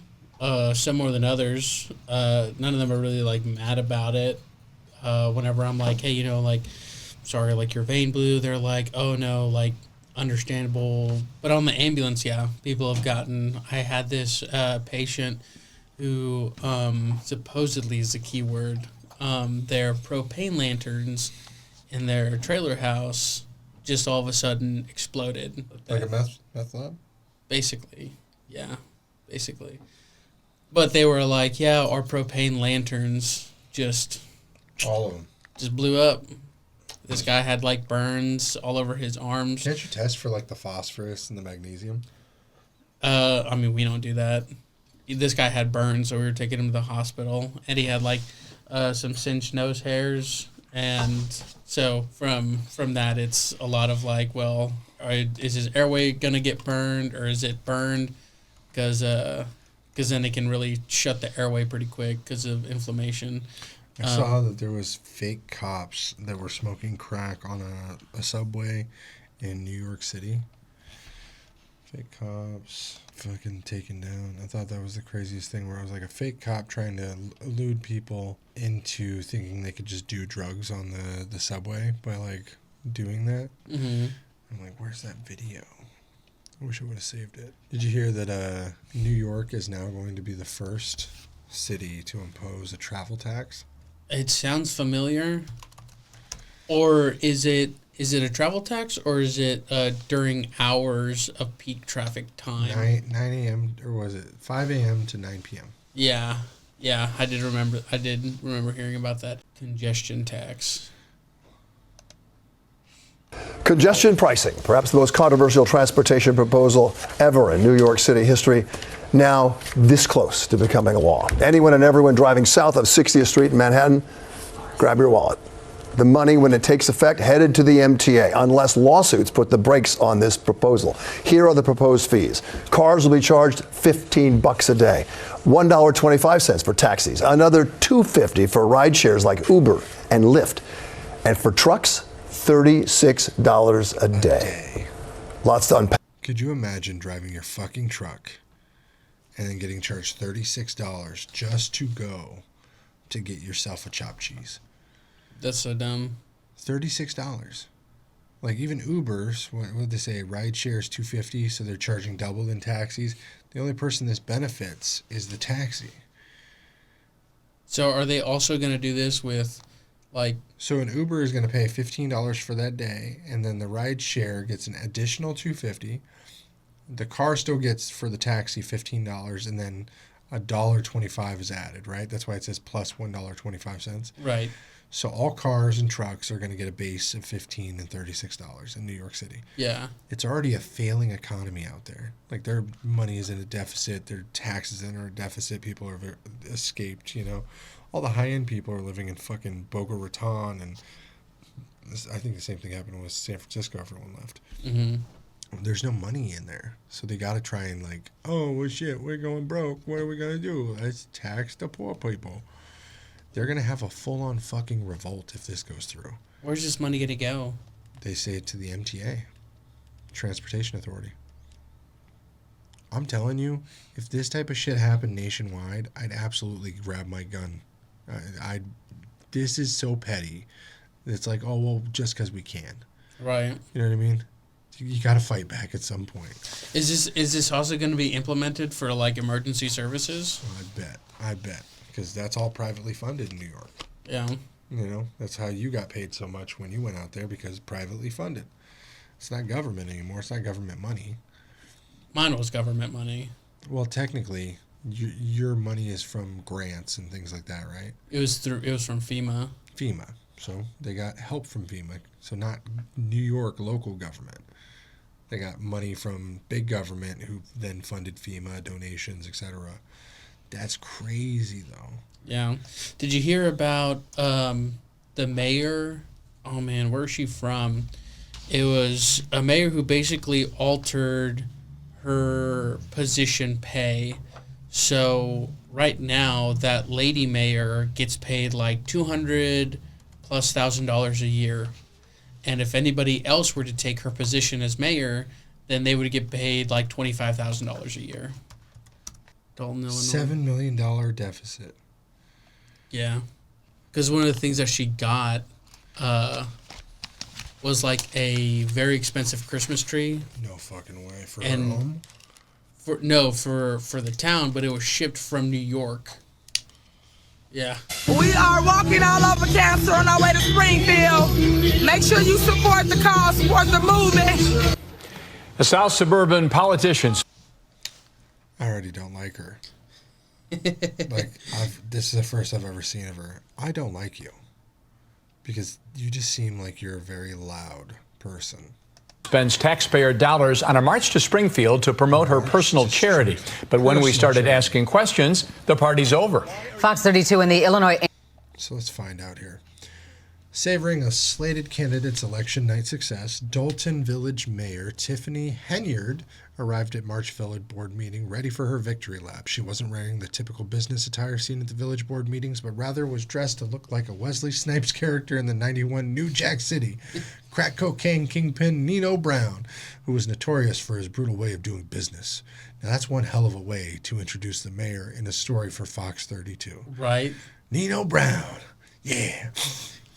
Some more than others. None of them are really like mad about it. Whenever I'm like, hey, sorry, like your vein blew, they're like, oh no, like understandable. But on the ambulance, yeah, people have gotten. I had this patient who supposedly is the key word. Their propane lanterns in their trailer house just all of a sudden exploded. Like a meth lab? Basically, yeah, basically. But they were like, yeah, our propane lanterns just All of them. just blew up. This guy had like burns all over his arms. Can't you test for like the phosphorus and the magnesium? I mean, we don't do that. This guy had burns, so we were taking him to the hospital, and he had like some singed nose hairs, and so from that, it's a lot of like, well, is his airway gonna get burned, or is it burned? Because then it can really shut the airway pretty quick because of inflammation. I saw that there was fake cops that were smoking crack on a subway in New York City. Fake cops fucking taken down. I thought that was the craziest thing, where I was like a fake cop trying to elude people into thinking they could just do drugs on the subway by like doing that. Mm-hmm. I'm like, where's that video? I wish I would have saved it. Did you hear that New York is now going to be the first city to impose a travel tax? It sounds familiar. Or is it a travel tax, or is it during hours of peak traffic time? 9 a.m. or was it 5 a.m. to 9 p.m.? Yeah, I did remember hearing about that congestion tax. Congestion pricing, perhaps the most controversial transportation proposal ever in New York City history, now this close to becoming a law. Anyone and everyone driving south of 60th Street in Manhattan, grab your wallet. The money, when it takes effect, headed to the MTA, unless lawsuits put the brakes on this proposal. Here are the proposed fees. Cars will be charged $15 a day, $1.25 for taxis, another $2.50 for ride shares like Uber and Lyft, and for trucks, $36 a day. Lots to unpack. Could you imagine driving your fucking truck and then getting charged $36 just to go to get yourself a chopped cheese? That's so dumb. $36. Like even Ubers, what would they say? Ride share is $2.50, so they're charging double than taxis. The only person this benefits is the taxi. So are they also going to do this with Like, So an Uber is going to pay $15 for that day, and then the ride share gets an additional $2.50. The car still gets for the taxi $15, and then $1.25 is added, right? That's why it says plus $1.25. right. So all cars and trucks are going to get a base of $15 and $36 in New York City. Yeah. It's already a failing economy out there. Like, their money is in a deficit, their taxes are in a deficit, people are escaped, you know. All the high-end people are living in fucking Boca Raton, and I think the same thing happened with San Francisco. Everyone left. Mm-hmm. There's no money in there, so they got to try and like, oh, well, shit, we're going broke. What are we gonna do? Let's tax the poor people. They're gonna have a full-on fucking revolt if this goes through. Where's this money gonna go? They say it to the MTA, Transportation Authority. I'm telling you, if this type of shit happened nationwide, I'd absolutely grab my gun. This is so petty. It's like, oh, well, just because we can. Right. You know what I mean? You got to fight back at some point. Is this also going to be implemented for like emergency services? Oh, I bet. Because that's all privately funded in New York. Yeah. You know, that's how you got paid so much when you went out there, because privately funded. It's not government anymore. It's not government money. Mine was government money. Well, technically, your money is from grants and things like that, right? It was from FEMA. FEMA. So they got help from FEMA. So not New York local government. They got money from big government who then funded FEMA, donations, etc. That's crazy, though. Yeah. Did you hear about the mayor? Oh, man, where's she from? It was a mayor who basically altered her position pay. So right now, that lady mayor gets paid like $200,000+ a year. And if anybody else were to take her position as mayor, then they would get paid like $25,000 a year. Dolton, Illinois. $7 million deficit. Yeah. Because one of the things that she got was like a very expensive Christmas tree. No fucking way. For her home? For the town, but it was shipped from New York. Yeah. We are walking all over cancer on our way to Springfield. Make sure you support the cause, support the movement. The South suburban politicians. I already don't like her. This is the first I've ever seen of her. I don't like you. Because you just seem like you're a very loud person. Spends taxpayer dollars on a march to Springfield to promote her personal charity. But when we started asking questions, the party's over. Fox 32 in the Illinois. So let's find out here. Savoring a slated candidate's election night success, Dolton Village Mayor Tiffany Henyard arrived at March Village Board meeting ready for her victory lap. She wasn't wearing the typical business attire seen at the Village Board meetings, but rather was dressed to look like a Wesley Snipes character in the 91 New Jack City. Crack cocaine kingpin Nino Brown, who was notorious for his brutal way of doing business. Now that's one hell of a way to introduce the mayor in a story for Fox 32. Right. Nino Brown. Yeah.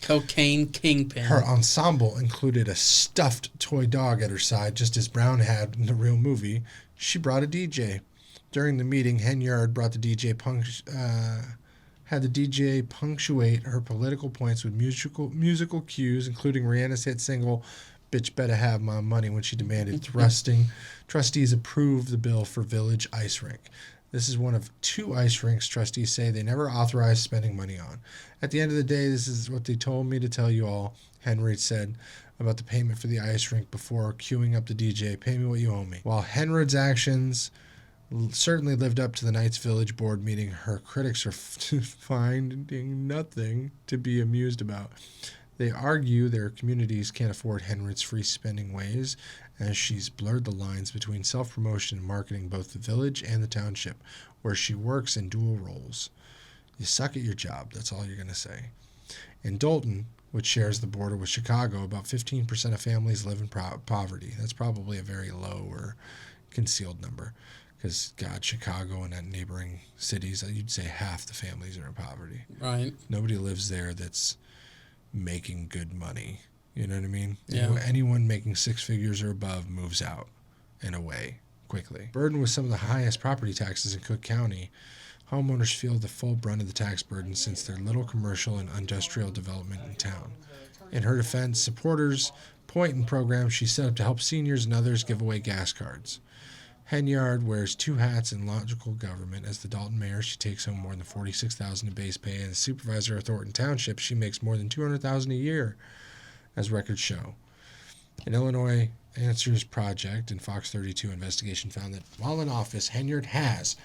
Cocaine kingpin. Her ensemble included a stuffed toy dog at her side, just as Brown had in the real movie. She brought a DJ. During the meeting, Henyard brought the DJ had the DJ punctuate her political points with musical cues, including Rihanna's hit single "Bitch Better Have My Money" when she demanded trustees approve the bill for Village Ice Rink. This is one of 2 ice rinks trustees say they never authorized spending money on. At the end of the day, this is what they told me to tell you all, Henry said about the payment for the ice rink before queuing up the DJ. Pay me what you owe me. While Henrod's actions certainly lived up to the night's Village Board meeting, her critics are finding nothing to be amused about. They argue their communities can't afford Henrod's free spending ways, as she's blurred the lines between self-promotion and marketing both the village and the township, where she works in dual roles. You suck at your job, that's all you're going to say. In Dolton, which shares the border with Chicago, about 15% of families live in poverty. That's probably a very low or concealed number, because, God, Chicago and neighboring cities, you'd say half the families are in poverty. Right. Nobody lives there that's making good money. You know what I mean? Yeah. Anyone making 6 figures or above moves out and away quickly. Burdened with some of the highest property taxes in Cook County, Homeowners feel the full brunt of the tax burden since their little commercial and industrial development in town. In her defense, supporters point in programs she set up to help seniors and others give away gas cards. Henyard wears two hats in local government. As the Dolton mayor, she takes home more than $46,000 in base pay, and as supervisor of Thornton Township, she makes more than $200,000 a year, as records show. An Illinois Answers Project and Fox 32 investigation found that while in office, Henyard has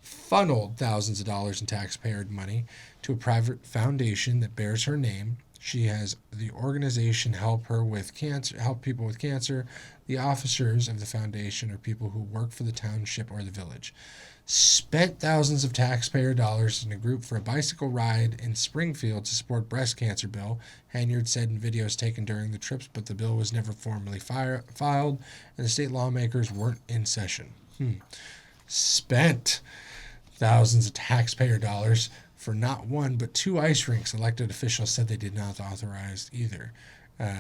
funneled thousands of dollars in taxpayer money to a private foundation that bears her name. She has the organization help people with cancer. The officers of the foundation are people who work for the township or the village. Spent thousands of taxpayer dollars in a group for a bicycle ride in Springfield to support breast cancer bill, Henyard said in videos taken during the trips, but the bill was never formally filed, and the state lawmakers weren't in session. Spent thousands of taxpayer dollars for not one but two ice rinks. Elected officials said they did not authorize either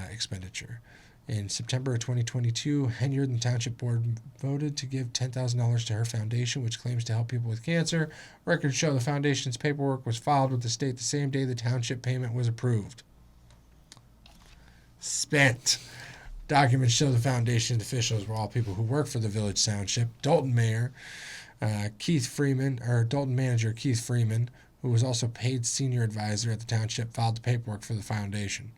expenditure. In September of 2022, Henyard and the Township Board voted to give $10,000 to her foundation, which claims to help people with cancer. Records show the foundation's paperwork was filed with the state the same day the township payment was approved. Spent. Documents show the foundation's officials were all people who work for the village township. Dolton Mayor Dolton Manager Keith Freeman, who was also paid senior advisor at the township, filed the paperwork for the foundation.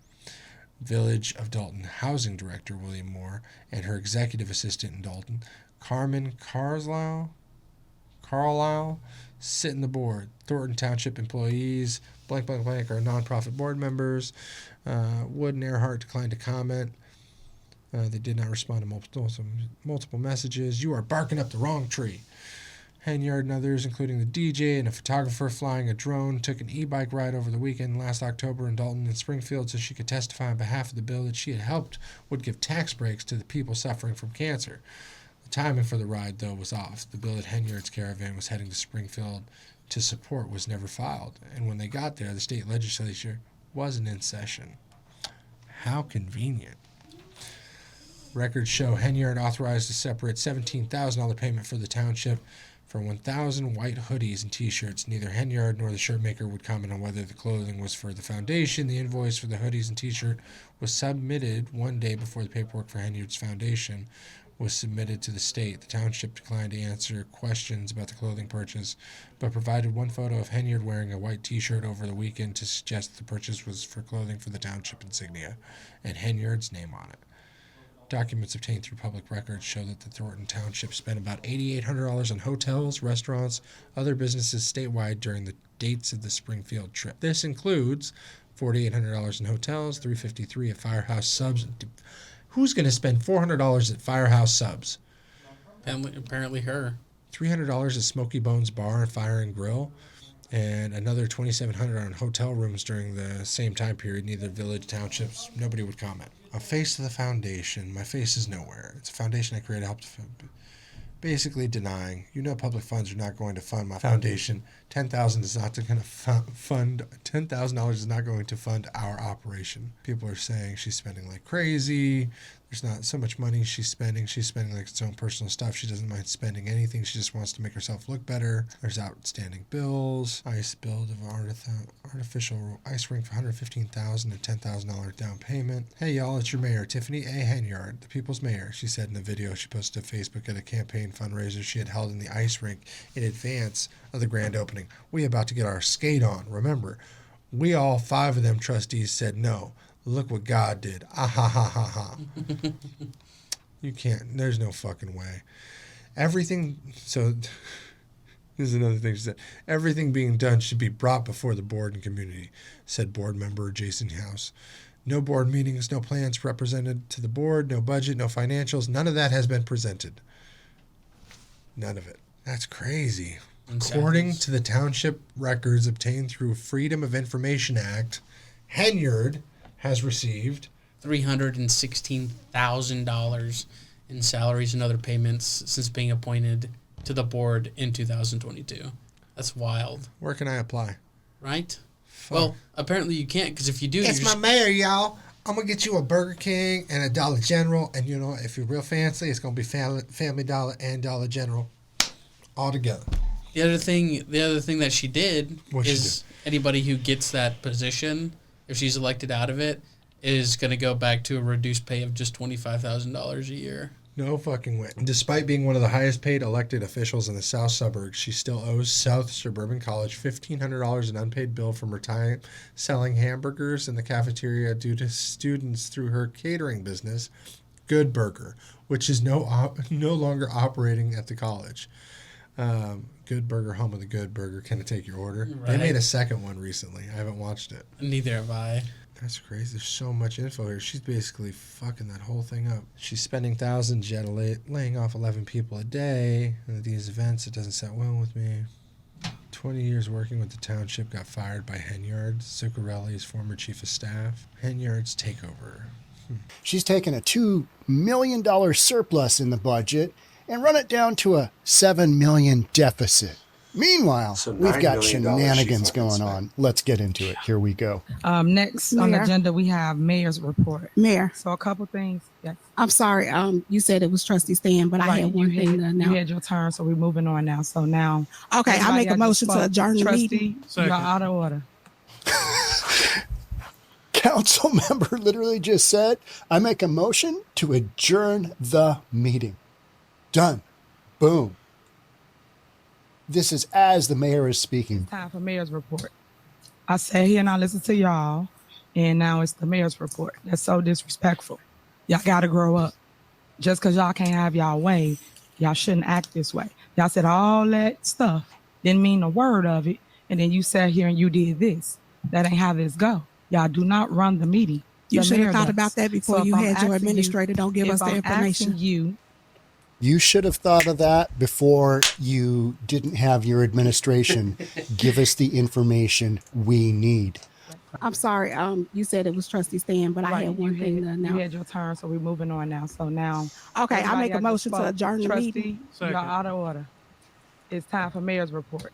Village of Dolton Housing Director William Moore and her executive assistant in Dolton, Carmen Carlisle, sit in the board. Thornton Township employees, are nonprofit board members. Wood and Earhart declined to comment. They did not respond to multiple messages. You are barking up the wrong tree. Henyard and others, including the DJ and a photographer flying a drone, took an e-bike ride over the weekend last October in Dolton and Springfield so she could testify on behalf of the bill that she had helped would give tax breaks to the people suffering from cancer. The timing for the ride, though, was off. The bill that Henyard's caravan was heading to Springfield to support was never filed, and when they got there, the state legislature wasn't in session. How convenient. Records show Henyard authorized a separate $17,000 payment for the township for 1,000 white hoodies and T-shirts. Neither Henyard nor the shirt maker would comment on whether the clothing was for the foundation. The invoice for the hoodies and T-shirt was submitted one day before the paperwork for Henyard's foundation was submitted to the state. The township declined to answer questions about the clothing purchase, but provided one photo of Henyard wearing a white T-shirt over the weekend to suggest the purchase was for clothing for the township insignia and Henyard's name on it. Documents obtained through public records show that the Thornton Township spent about $8,800 on hotels, restaurants, other businesses statewide during the dates of the Springfield trip. This includes $4,800 in hotels, $353 at Firehouse Subs. Who's going to spend $400 at Firehouse Subs? Apparently her. $300 at Smoky Bones Bar and Fire and Grill, and another $2,700 on hotel rooms during the same time period. Neither village, townships, nobody would comment. A face to the foundation. My face is nowhere. It's a foundation I created to help basically denying, public funds are not going to fund my foundation. $10,000 is not going to fund. $10,000 is not going to fund our operation. People are saying she's spending like crazy. There's not so much money she's spending. She's spending like its own personal stuff. She doesn't mind spending anything. She just wants to make herself look better. There's outstanding bills. Ice build of artificial ice rink for $115,000 and $10,000 down payment. Hey y'all, it's your mayor, Tiffany A. Henyard, the people's mayor, she said in a video she posted to Facebook at a campaign fundraiser she had held in the ice rink in advance of the grand opening. We about to get our skate on. Remember, we all 5 of them trustees said no. Look what God did. Ah ha ha ha ha. You can't. There's no fucking way. Everything. So this is another thing she said. Everything being done should be brought before the board and community, said board member Jason House. No board meetings, no plans represented to the board, no budget, no financials. None of that has been presented. None of it. That's crazy. According to the township records obtained through Freedom of Information Act, Henyard has received $316,000 in salaries and other payments since being appointed to the board in 2022. That's wild. Where can I apply? Right? Fuck. Well, apparently you can't, because if you do... It's my mayor, y'all. I'm going to get you a Burger King and a Dollar General, and if you're real fancy, it's going to be Family Dollar and Dollar General all together. The other thing that she did What'd she is anybody who gets that position, if she's elected out of it, is going to go back to a reduced pay of just $25,000 a year. No fucking way. Despite being one of the highest paid elected officials in the South Suburbs, she still owes South Suburban College $1,500 in unpaid bill from her time selling hamburgers in the cafeteria due to students through her catering business, Good Burger, which is no longer operating at the college. Good Burger, home of the Good Burger. Can I take your order? Right. They made a second one recently. I haven't watched it. Neither have I. That's crazy. There's so much info here. She's basically fucking that whole thing up. She's spending thousands yet laying off 11 people a day. And at these events, it doesn't sit well with me. 20 years working with the township, got fired by Henyard. Zuccarelli's former chief of staff. Henyard's takeover. She's taken a $2 million surplus in the budget and run it down to a $7 million deficit. Meanwhile, So we've $9 got million shenanigans she going fucking on. Let's get into it. Here we go. Next on the Mayor. agenda, we have mayor's report. Mayor, So a couple things. Yes. I'm sorry. You said it was Trustee Stan, but I Right, had one you thing had, to you announce. had your turn, so we're moving on now. So now. Okay, I everybody make a just motion to spoke. adjourn the meeting. Trustee, you're out of order. Council member literally just said, I make a motion to adjourn the meeting. Done. Boom. This is as the mayor is speaking. Time for mayor's report. I sat here and I listened to y'all, and now it's the mayor's report. That's so disrespectful. Y'all got to grow up. Just because y'all can't have y'all way, y'all shouldn't act this way. Y'all said all that stuff, didn't mean a word of it, and then you sat here and you did this. That ain't how this go. Y'all do not run the meeting. You The should mayor have thought does. about that before So if you I'm had your asking you- administrator. Don't give if us the I'm information. asking you, You should have thought of that before you didn't have your administration give us the information we need. I'm sorry. You said it was Trustee Stan, but I right, had one thing to you announce. had your turn, so we're moving on now. So now. Okay, I everybody make a got motion to spoke. adjourn the Trustee, meeting. you're out of order. It's time for mayor's report.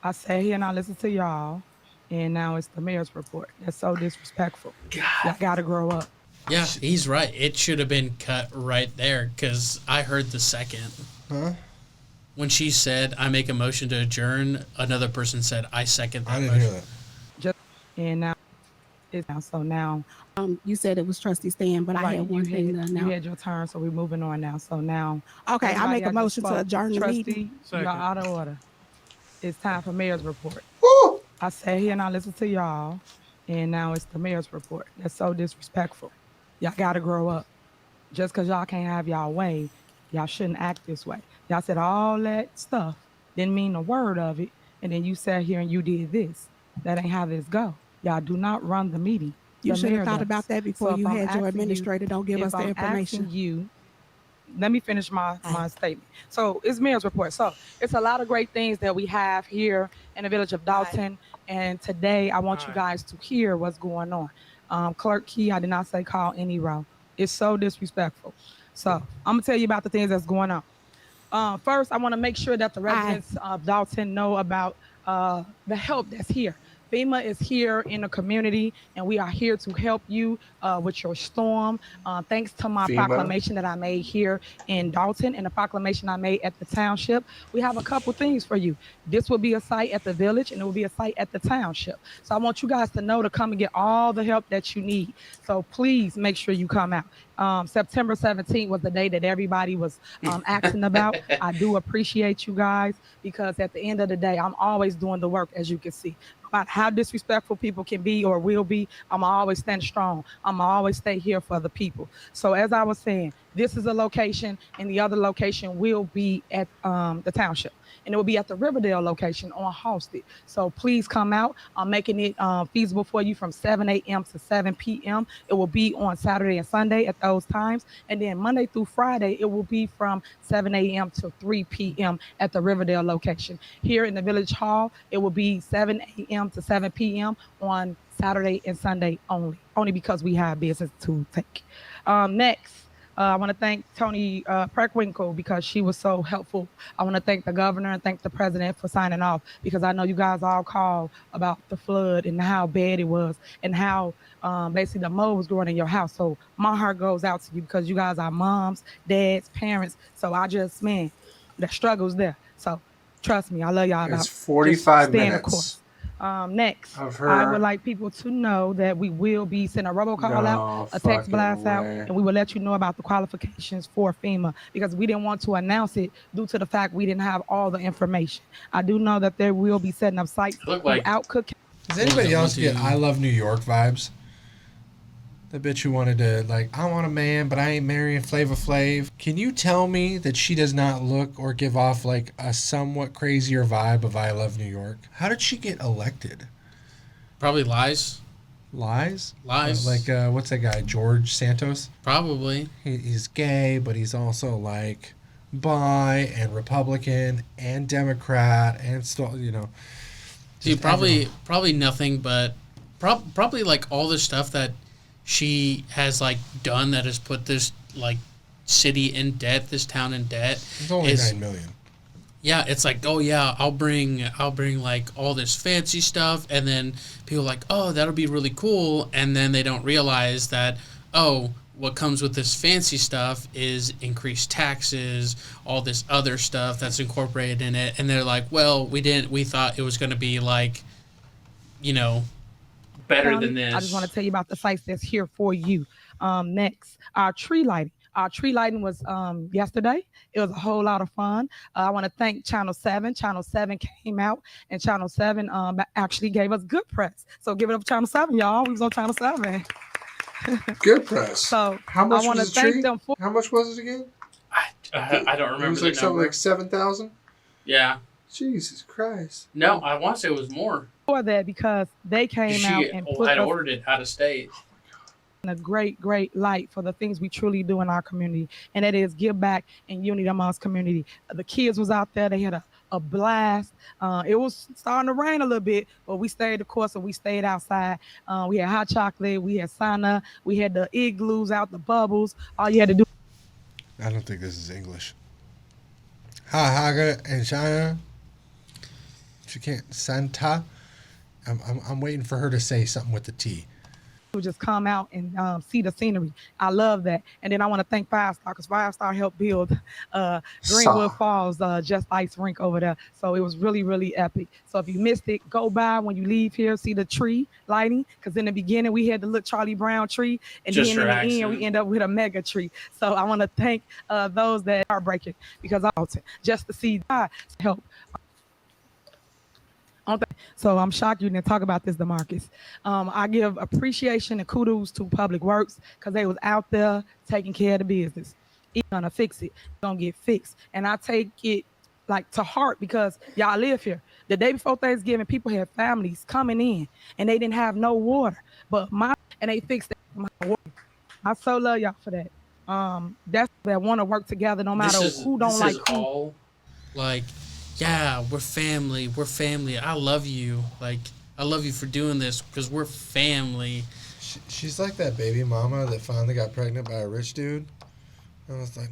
I sat here and I listened to y'all, and now it's the mayor's report. That's so disrespectful. Y'all got to grow up. Yeah, he's right. It should have been cut right there because I heard the second. Huh? When she said, I make a motion to adjourn, another person said, I second that I didn't motion. hear that. Just and now it's now. So now. You said it was Trustee Stan, but I right, had one you thing to had, you announce. had your turn, so we're moving on now. So now. Okay, I everybody make a got motion to spoke. adjourn the Trustee, meeting. you're out of order. It's time for mayor's report. I sat here and I listened to y'all, and now it's the mayor's report. That's so disrespectful. Y'all got to grow up. Just because y'all can't have y'all way, y'all shouldn't act this way. Y'all said all that stuff, didn't mean a word of it, and then you sat here and you did this. That ain't how this go. Y'all do not run the meeting. You The should mayor have thought does. about that before So if you I'm had asking your you- administrator. Don't give if us the I'm information. asking you, let me finish my statement. So it's mayor's report. So it's a lot of great things that we have here in the village of Dolton. And today I want you guys to hear what's going on. Clerk Key, I did not say call any row. It's so disrespectful. So I'm gonna tell you about the things that's going on. First, I want to make sure that the residents of Dolton know about the help that's here. FEMA is here in the community, and we are here to help you with your storm. Thanks to my proclamation that I made here in Dolton and the proclamation I made at the township, we have a couple things for you. This will be a site at the village, and it will be a site at the township. So I want you guys to know to come and get all the help that you need. So please make sure you come out. September 17th was the day that everybody was asking about. I do appreciate you guys because at the end of the day, I'm always doing the work, as you can see. About how disrespectful people can be or will be, I'm always stand strong. I'm always stay here for the people. So as I was saying, this is a location, and the other location will be at the township, and it will be at the Riverdale location on Halsted. So please come out. I'm making it feasible for you from 7 a.m. to 7 p.m. It will be on Saturday and Sunday at those times, and then Monday through Friday it will be from 7 a.m. to 3 p.m. at the Riverdale location. Here in the Village Hall, it will be 7 a.m. to 7 p.m. on Saturday and Sunday only because we have business to take. Next, I want to thank Tony Preckwinkle because she was so helpful. I want to thank the governor and thank the president for signing off because I know you guys all called about the flood and how bad it was and how basically the mold was growing in your house. So my heart goes out to you because you guys are moms, dads, parents. So I just, man, the struggle's there. So Trust me, I love y'all. It's Just 45 stay in the minutes course. Next, of her. I would like people to know that we will be sending a robocall out, a text blast out, and we will let you know about the qualifications for FEMA because we didn't want to announce it due to the fact we didn't have all the information. I do know that there will be setting up sites throughout Cook County. Does anybody else get I Love New York vibes? The bitch who wanted to, like, I want a man, but I ain't marrying Flava Flav. Can you tell me that she does not look or give off, like, a somewhat crazier vibe of I Love New York? How did she get elected? Probably lies. Lies? Lies. Like, what's that guy, George Santos? Probably. He's gay, but he's also, like, bi and Republican and Democrat and still, you know. See, probably nothing, but probably, like, all the stuff that she has, like, done that has put this, like, city in debt, this town in debt. It's only $9 million. Yeah, it's like, oh yeah, I'll bring like all this fancy stuff, and then people are like, oh, that'll be really cool, and then they don't realize that, oh, what comes with this fancy stuff is increased taxes, all this other stuff that's incorporated in it, and they're like, well, we thought it was going to be like, you know, better than this. I just want to tell you about the sites that's here for you. Next, our tree lighting. Our tree lighting was yesterday. It was a whole lot of fun. I want to thank Channel 7. Channel 7 came out, and Channel 7 actually gave us good press. So give it up to Channel 7, y'all. We was on Channel 7. Good press. So how much I want to was the thank tree? them for. How much was it again? I don't remember. It was like something like 7,000. Yeah. Jesus Christ. No, I want to say it was more. For that because they came out and put had us ordered it out of state. in a great light for the things we truly do in our community, and that is give back and unity amongst community. The kids was out there; they had a blast. It was starting to rain a little bit, but we stayed the course and we stayed outside. We had hot chocolate, we had sauna, we had the igloos out, the bubbles. All you had to do. I don't think this is English. Ha Haga and China. She can't Santa. I'm waiting for her to say something with the T. Just come out and see the scenery. I love that. And then I want to thank Five Star because Five Star helped build Greenwood Falls Just Ice Rink over there. So it was really, really epic. So if you missed it, go by when you leave here, see the tree lighting. Because in the beginning, we had the little Charlie Brown tree. And just then in the end, we end up with a mega tree. So I want to thank those that are breaking because I just to see God help. So I'm shocked you didn't talk about this, DeMarcus. I give appreciation and kudos to Public Works because they was out there taking care of the business. It's gonna fix it. It's gonna get fixed. And I take it like to heart because y'all live here. The day before Thanksgiving, people had families coming in and they didn't have no water. But they fixed it. I so love y'all for that. That's that want to work together no matter who don't like who. All, like, yeah, we're family. We're family. I love you. Like, I love you for doing this because we're family. She's like that baby mama that finally got pregnant by a rich dude. And I was like,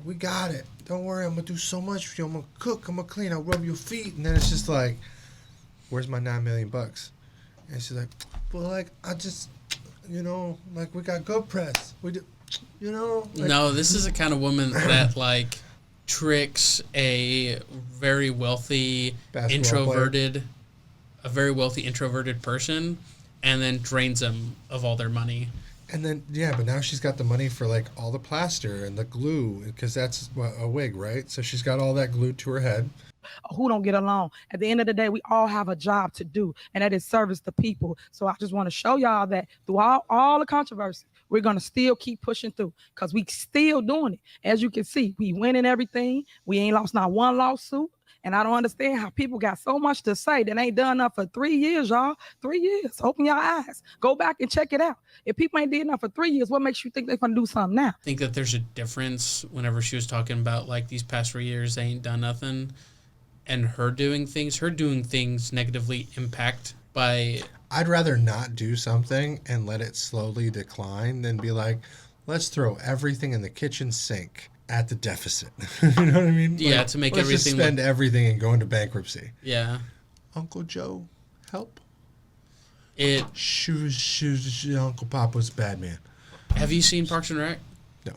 we got it. Don't worry. I'm going to do so much for you. I'm going to cook. I'm going to clean. I'll rub your feet. And then it's just like, where's my $9 million? And she's like, well, like, I just, you know, like, we got good press. We do, you know. Like, no, this is the kind of woman that, like, tricks a very wealthy introverted person and then drains them of all their money. And then but now she's got the money for like all the plaster and the glue because that's a wig, right? So she's got all that glued to her head. Who don't get along. At the end of the day, we all have a job to do, and that is service the people. So I just want to show y'all that through all the controversy, we're going to still keep pushing through because we still doing it. As you can see, we winning everything. We ain't lost not one lawsuit. And I don't understand how people got so much to say that ain't done enough for 3 years, y'all. 3 years. Open your eyes. Go back and check it out. If people ain't did enough for 3 years, what makes you think they're going to do something now? I think that there's a difference whenever she was talking about, like, these past 3 years, they ain't done nothing. And her doing things negatively impact by... I'd rather not do something and let it slowly decline than be like, let's throw everything in the kitchen sink at the deficit. You know what I mean? Yeah, like, to make let's everything... just spend everything and go into bankruptcy. Yeah. Uncle Joe, help. It... Uncle Papa's a bad man. Have you seen Parks and Rec? No.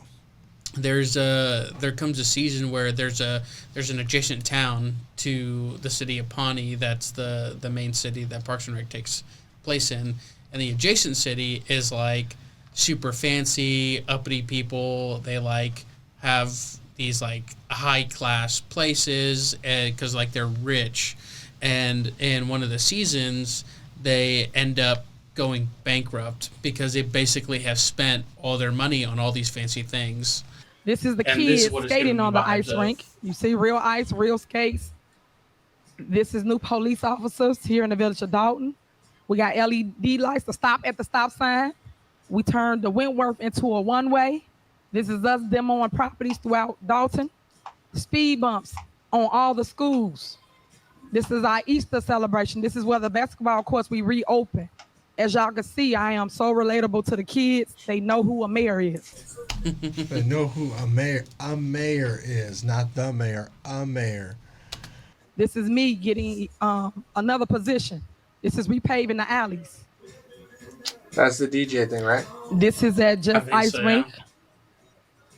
there comes a season where there's an adjacent town to the city of Pawnee that's the main city that Parks and Rec takes place in, and the adjacent city is like super fancy, uppity people. They like have these like high class places because like they're rich, and in one of the seasons they end up going bankrupt because they basically have spent all their money on all these fancy things. This is the And kids this is what it's skating giving on me the ice vibes of. rink. You see real ice, real skates. This is new police officers here in the village of Dolton. We got LED lights to stop at the stop sign. We turned the Wentworth into a one-way. This is us demoing properties throughout Dolton. Speed bumps on all the schools. This is our Easter celebration. This is where the basketball courts we reopen. As y'all can see, I am so relatable to the kids. They know who a mayor is. They know who a mayor is, not the mayor, a mayor. This is me getting another position. This is repaving the alleys. That's the DJ thing, right? This is at Just think Ice so, Rink. yeah.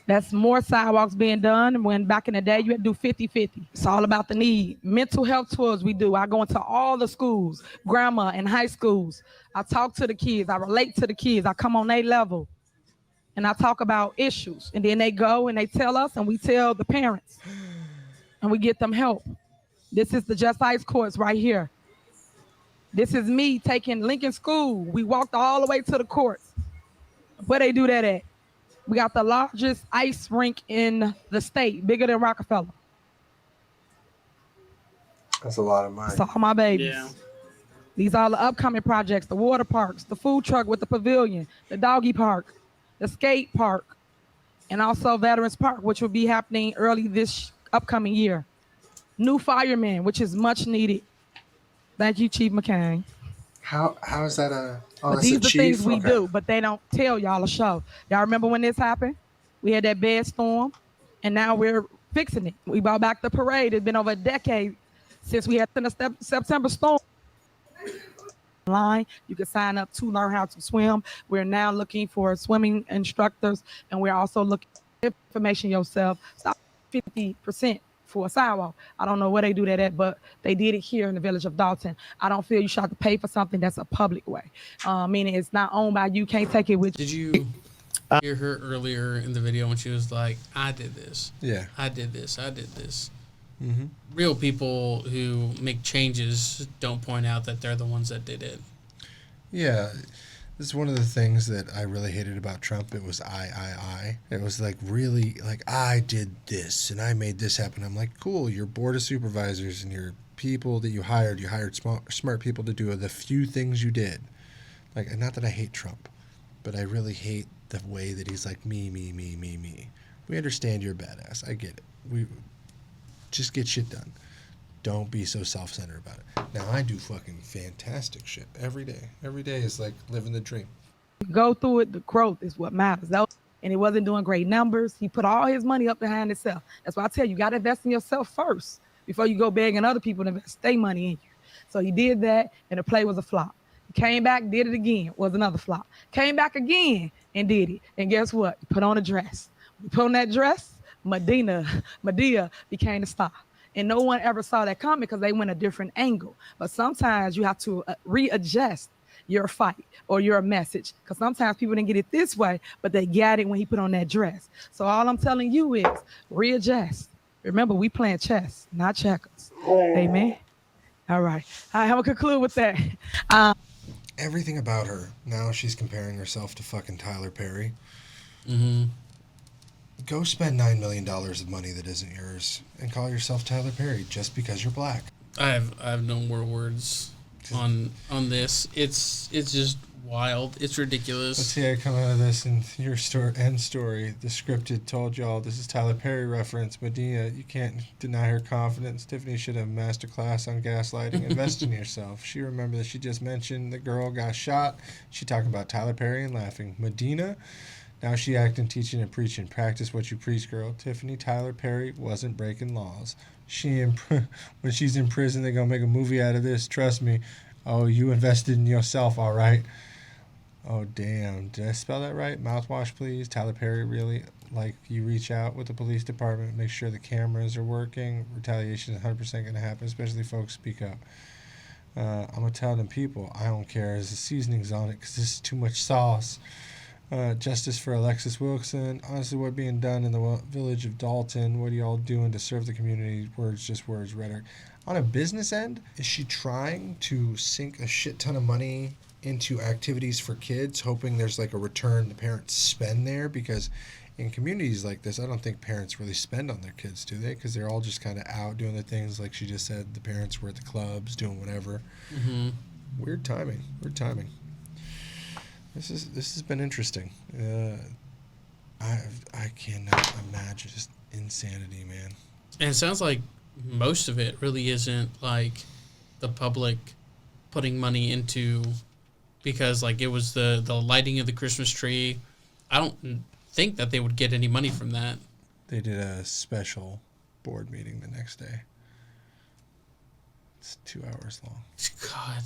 That's more sidewalks being done. When back in the day, you had to do 50-50. It's all about the need. Mental health tours we do. I go into all the schools, grammar and high schools. I talk to the kids. I relate to the kids. I come on their level. And I talk about issues. And then they go and they tell us, and we tell the parents. And we get them help. This is the Just Ice courts right here. This is me taking Lincoln School. We walked all the way to the courts. Where they do that at? We got the largest ice rink in the state, bigger than Rockefeller. That's a lot of money. It's all my babies. Yeah. These are the upcoming projects, the water parks, the food truck with the pavilion, the doggy park, the skate park, and also Veterans Park, which will be happening early this upcoming year. New firemen, which is much needed. Thank you, Chief McCain. How is that a? Oh, But that's these a are the chief? things we Okay. do, but they don't tell y'all a show. Y'all remember when this happened? We had that bad storm, and now we're fixing it. We brought back the parade. It's been over a decade since we had the September storm. Online, you can sign up to learn how to swim. We're now looking for swimming instructors, and we're also looking for information yourself. Stop 50% for a sidewalk. I don't know where they do that at, but they did it here in the village of Dolton. I don't feel you should have to pay for something that's a public way, meaning it's not owned by you. Can't take it with you. Did you hear her earlier in the video when she was like, I did this. Yeah. I did this. I did this. Mm-hmm. Real people who make changes don't point out that they're the ones that did it. Yeah. This is one of the things that I really hated about Trump. It was I. It was like really like I did this and I made this happen. I'm like, cool, your board of supervisors and your people that you hired smart people to do the few things you did. Like, not that I hate Trump, but I really hate the way that he's like me. We understand you're a badass. I get it. We just get shit done. Don't be so self-centered about it. Now, I do fucking fantastic shit every day. Every day is like living the dream. Go through it. The growth is what matters. And he wasn't doing great numbers. He put all his money up behind himself. That's why I tell you, you got to invest in yourself first before you go begging other people to invest their money in you. So he did that, and the play was a flop. He came back, did it again, was another flop. Came back again and did it. And guess what? He put on a dress. He put on that dress, Medea became the star. And no one ever saw that coming because they went a different angle. But sometimes you have to readjust your fight or your message, because sometimes people didn't get it this way, but they got it when he put on that dress. So all I'm telling you is readjust. Remember, we playing chess, not checkers. Amen. All right. I'm going to conclude with that. Everything about her. Now she's comparing herself to fucking Tyler Perry. Mm-hmm. Go spend $9 million of money that isn't yours and call yourself Tyler Perry just because you're black. I have no more words on this. It's just wild. It's ridiculous. Let's see how I come out of this in your end story. The scripted told y'all this is Tyler Perry reference. Medea, you can't deny her confidence. Tiffany should have a master class on gaslighting. Invest in yourself. She remembered that she just mentioned the girl got shot. She talking about Tyler Perry and laughing. Medina, now she acting, teaching, and preaching. Practice what you preach, girl. Tiffany, Tyler Perry wasn't breaking laws. When she's in prison, they're going to make a movie out of this. Trust me. Oh, you invested in yourself, all right. Oh, damn. Did I spell that right? Mouthwash, please. Tyler Perry, really? Like, you reach out with the police department, make sure the cameras are working. Retaliation is 100% going to happen, especially folks speak up. I'm going to tell them people, I don't care. There's the seasonings on it because this is too much sauce. Justice for Alexis Wilson. Honestly, what being done in the village of Dolton? What are y'all doing to serve the community? Words, just words, rhetoric. On a business end, is she trying to sink a shit ton of money into activities for kids, hoping there's like a return the parents spend there? Because in communities like this, I don't think parents really spend on their kids, do they? Because they're all just kind of out doing their things. Like she just said, the parents were at the clubs doing whatever. Mm-hmm. Weird timing. This has been interesting. I cannot imagine, just insanity, man. And it sounds like most of it really isn't like the public putting money into, because like it was the lighting of the Christmas tree. I don't think that they would get any money from that. They did a special board meeting the next day. It's 2 hours long. God.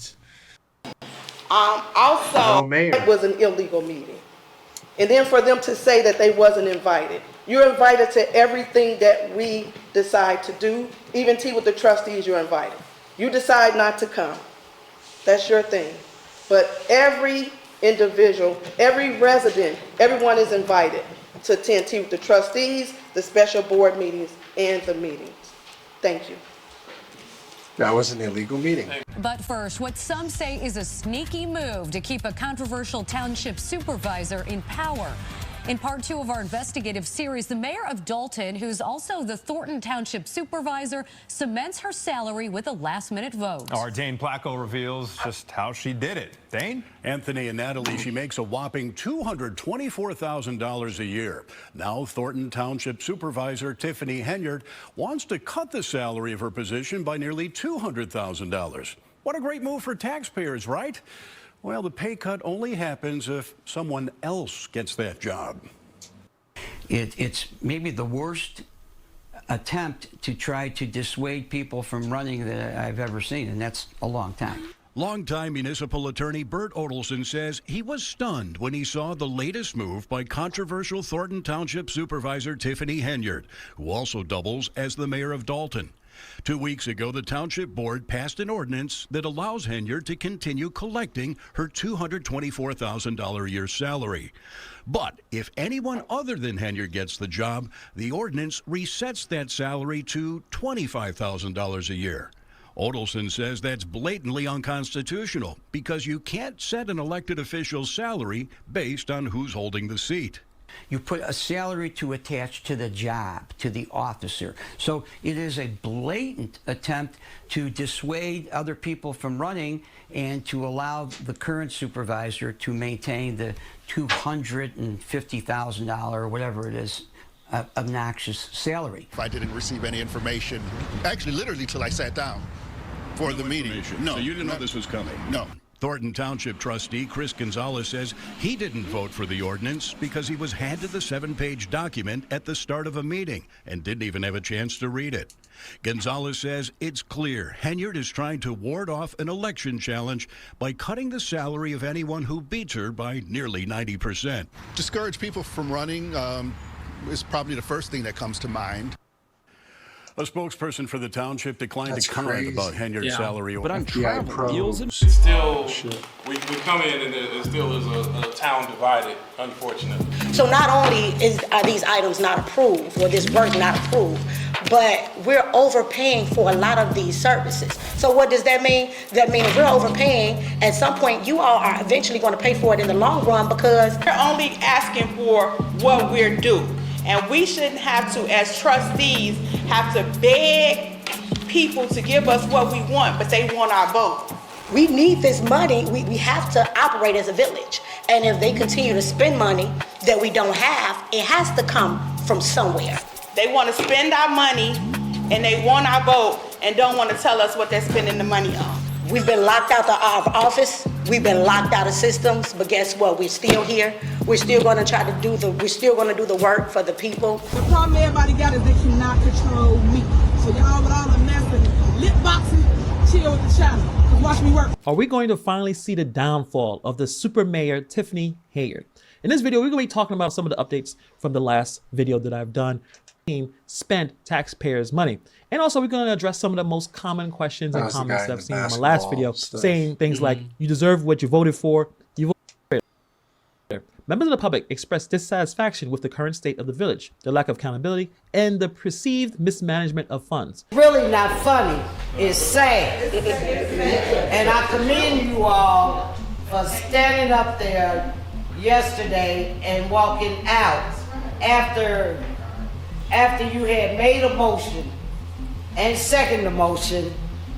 Also, it was an illegal meeting. And then for them to say that they wasn't invited. You're invited to everything that we decide to do. Even tea with the trustees, you're invited. You decide not to come. That's your thing. But every individual, every resident, everyone is invited to attend tea with the trustees, the special board meetings, and the meetings. Thank you. That was an illegal meeting. But first, what some say is a sneaky move to keep a controversial township supervisor in power. In part 2 of our investigative series, the mayor of Dolton, who's also the Thornton Township supervisor, cements her salary with a last-minute vote. Our Dane Placco reveals just how she did it. Dane? Anthony and Natalie, she makes a whopping $224,000 a year. Now Thornton Township supervisor Tiffany Henyard wants to cut the salary of her position by nearly $200,000. What a great move for taxpayers, right? Well, the pay cut only happens if someone else gets that job. It's maybe the worst attempt to try to dissuade people from running that I've ever seen, and that's a long time. Longtime municipal attorney Bert Odelson says he was stunned when he saw the latest move by controversial Thornton Township supervisor Tiffany Henyard, who also doubles as the mayor of Dolton. 2 weeks ago, the township board passed an ordinance that allows Henyard to continue collecting her $224,000 a year salary. But if anyone other than Henyard gets the job, the ordinance resets that salary to $25,000 a year. Odelson says that's blatantly unconstitutional because you can't set an elected official's salary based on who's holding the seat. You put a salary to attach to the job, to the officer. So it is a blatant attempt to dissuade other people from running and to allow the current supervisor to maintain the $250,000 or whatever it is, obnoxious salary. I didn't receive any information, actually literally till I sat down for the meeting. No. So you didn't know this was coming? No. Thornton Township trustee Chris Gonzalez says he didn't vote for the ordinance because he was handed the 7-page document at the start of a meeting and didn't even have a chance to read it. Gonzalez says it's clear Henyard is trying to ward off an election challenge by cutting the salary of anyone who beats her by nearly 90%. Discourage people from running is probably the first thing that comes to mind. A spokesperson for the township declined to comment about Henyard's salary. But I'm traveling. It's still, we come in and it still is a town divided, unfortunately. So not only are these items not approved or this work not approved, but we're overpaying for a lot of these services. So what does that mean? That means if we're overpaying, at some point you all are eventually going to pay for it in the long run because we're only asking for what we're due. And we shouldn't have to, as trustees, have to beg people to give us what we want, but they want our vote. We need this money. We have to operate as a village. And if they continue to spend money that we don't have, it has to come from somewhere. They want to spend our money and they want our vote and don't want to tell us what they're spending the money on. We've been locked out of office. We've been locked out of systems, but guess what? We're still here. We're still going to try to do the work for the people. The problem everybody got is they cannot control me. So y'all with all the mess and lip boxing, chill with the channel. Watch me work. Are we going to finally see the downfall of the super mayor, Tiffany Hayard? In this video, we're going to be talking about some of the updates from the last video that I've done. Spent taxpayers' money. And also, we're going to address some of the most common questions and comments that I've seen in my last video, saying things like, you deserve what you voted for. You voted for. Members of the public expressed dissatisfaction with the current state of the village, the lack of accountability, and the perceived mismanagement of funds. Really not funny. It's sad. And I commend you all for standing up there yesterday and walking out after you had made a motion and second the motion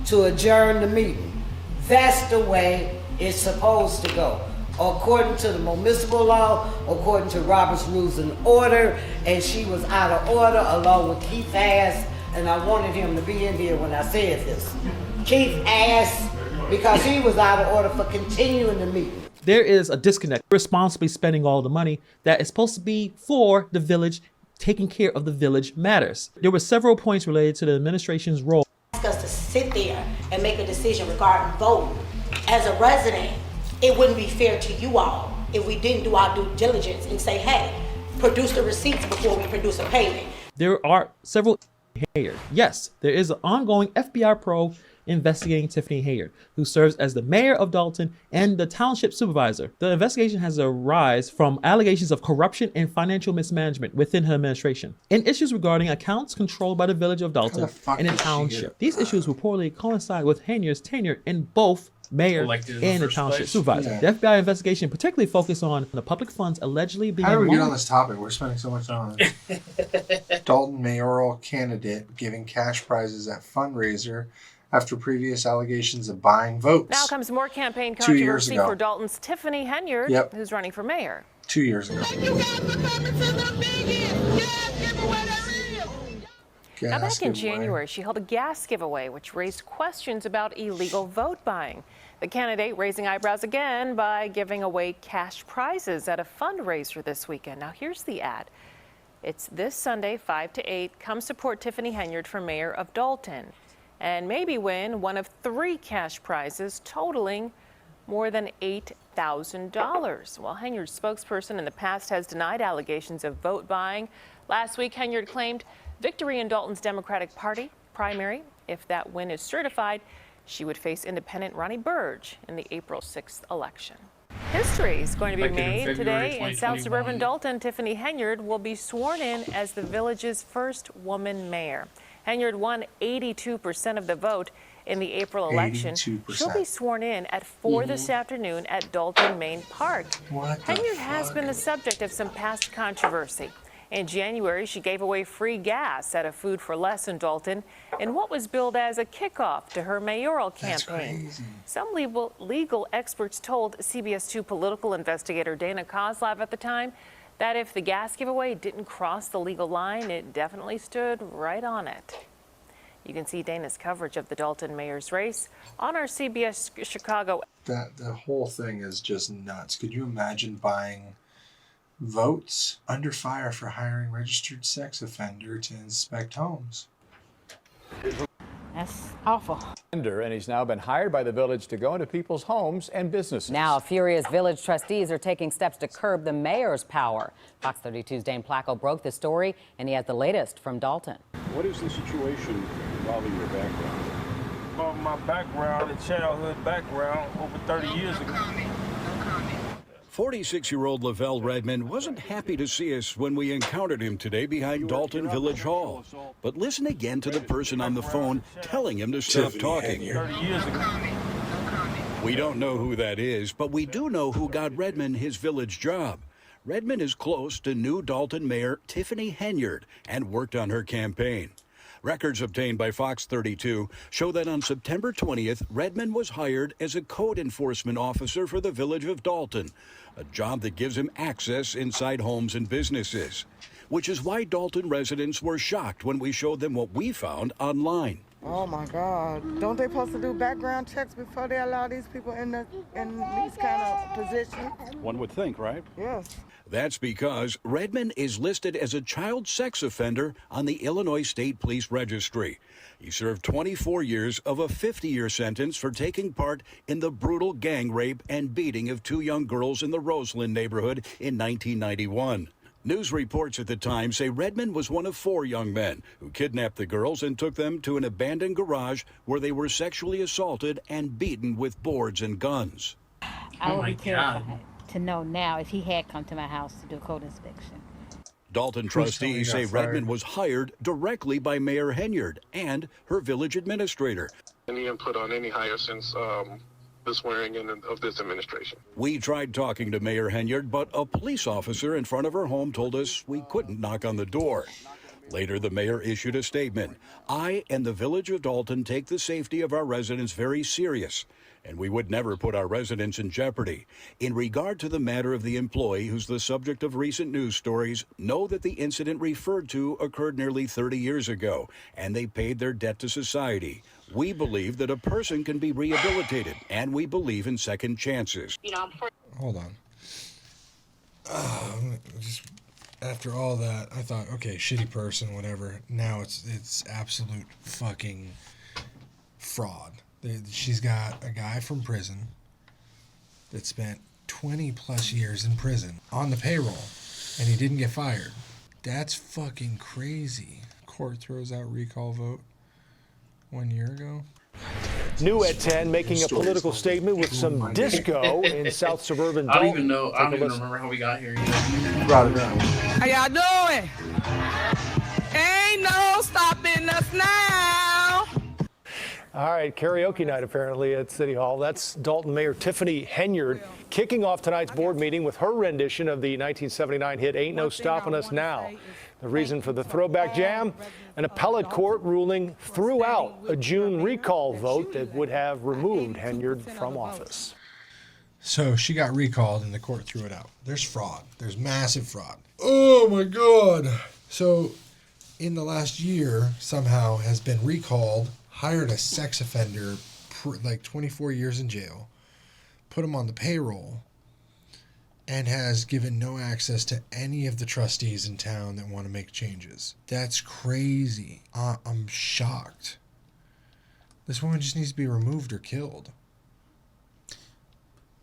to adjourn the meeting. That's the way it's supposed to go. According to the municipal law, according to Robert's Rules and Order, and she was out of order along with Keith Ass, and I wanted him to be in here when I said this. Keith Ass, because he was out of order for continuing the meeting. There is a disconnect. Responsibly spending all the money that is supposed to be for the village, taking care of the village matters. There were several points related to the administration's role. Ask us to sit there and make a decision regarding voting. As a resident, it wouldn't be fair to you all if we didn't do our due diligence and say, hey, produce the receipts before we produce a payment. There are several Hayard. Yes, there is an ongoing FBI probe investigating Tiffany Hayard, who serves as the mayor of Dolton and the township supervisor. The investigation has arisen from allegations of corruption and financial mismanagement within her administration, and issues regarding accounts controlled by the village of Dolton and the township. These issues reportedly coincide with Hayard's tenure in both mayor and the township supervisor. Yeah. The FBI investigation particularly focused on the public funds allegedly being How do we get on this topic? We're spending so much time on it. Dalton mayoral candidate giving cash prizes at fundraiser after previous allegations of buying votes. Now comes more campaign 2 years controversy ago. for Dalton's Tiffany Henyard, Yep. who's running for mayor. 2 years ago. Now, back in giveaway. January, she held a gas giveaway, which raised questions about illegal vote buying. The candidate raising eyebrows again by giving away cash prizes at a fundraiser this weekend. Now, here's the ad. It's this Sunday, 5 to 8. Come support Tiffany Henyard for mayor of Dolton, and maybe win one of 3 cash prizes totaling more than $8,000. Well, Henyard's spokesperson in the past has denied allegations of vote buying. Last week, Henyard claimed victory in Dalton's Democratic Party primary. If that win is certified, she would face independent Ronnie Burge in the April 6th election. History is going to be made today in South Suburban Dalton. Tiffany Henyard will be sworn in as the village's first woman mayor. Henyard won 82% of the vote in the April election. 82%. She'll be sworn in at 4 this afternoon at Dolton Main Park. What the Henyard has fuck? been the subject of some past controversy. In January, she gave away free gas at a Food for Less in Dolton in what was billed as a kickoff to her mayoral campaign. Crazy. Some legal experts told CBS 2 political investigator Dana Kozlov at the time that if the gas giveaway didn't cross the legal line, it definitely stood right on it. You can see Dana's coverage of the Dolton mayor's race on our CBS Chicago. The whole thing is just nuts. Could you imagine buying votes under fire for hiring registered sex offender to inspect homes? That's awful. And he's now been hired by the village to go into people's homes and businesses. Now, furious village trustees are taking steps to curb the mayor's power. Fox 32's Dane Placco broke the story, and he has the latest from Dalton. What is the situation involving your background? Well, my background, a childhood background, over 30 years ago. 46-year-old Lavelle Redmond wasn't happy to see us when we encountered him today behind Dalton Village Hall. But listen again to the person on the phone telling him to stop talking. 30 years ago. We don't know who that is, but we do know who got Redmond his village job. Redmond is close to new Dalton Mayor Tiffany Henyard and worked on her campaign. Records obtained by Fox 32 show that on September 20th, Redmond was hired as a code enforcement officer for the village of Dalton, a job that gives him access inside homes and businesses, which is why Dalton residents were shocked when we showed them what we found online. Oh my God! Don't they supposed to do background checks before they allow these people in these kind of positions? One would think, right? Yes. That's because Redmond is listed as a child sex offender on the Illinois State Police Registry. He served 24 years of a 50-year sentence for taking part in the brutal gang rape and beating of 2 young girls in the Roseland neighborhood in 1991. News reports at the time say Redmond was one of 4 young men who kidnapped the girls and took them to an abandoned garage where they were sexually assaulted and beaten with boards and guns. I would be terrified to know now if he had come to my house to do a code inspection. Dalton trustees say Redmond was hired directly by Mayor Henyard and her village administrator. Any input on any hire since the swearing in of this administration? We tried talking to Mayor Henyard, but a police officer in front of her home told us we couldn't knock on the door. Later, the mayor issued a statement. I and the village of Dolton take the safety of our residents very serious, and we would never put our residents in jeopardy. In regard to the matter of the employee who's the subject of recent news stories, know that the incident referred to occurred nearly 30 years ago, and they paid their debt to society. We believe that a person can be rehabilitated, and we believe in second chances. Hold on. Just after all that, I thought, okay, shitty person, whatever. Now it's absolute fucking fraud. She's got a guy from prison that spent 20 plus years in prison on the payroll, and he didn't get fired. That's fucking crazy. Court throws out recall vote 1 year ago. New at 10, making a political statement with some disco in South Suburban Dolton. I don't even know. I don't even remember how we got here. How y'all doing? Ain't no stopping us now. All right, karaoke night apparently at City Hall. That's Dolton Mayor Tiffany Henyard kicking off tonight's board meeting with her rendition of the 1979 hit Ain't No Stopping Us Now. The reason for the throwback jam? An appellate court ruling threw out a June recall vote that would have removed Henyard from office. So she got recalled and the court threw it out. There's fraud. There's massive fraud. Oh my God. So in the last year, somehow has been recalled, hired a sex offender, like 24 years in jail, put him on the payroll, and has given no access to any of the trustees in town that want to make changes. That's crazy. I'm shocked. This woman just needs to be removed or killed.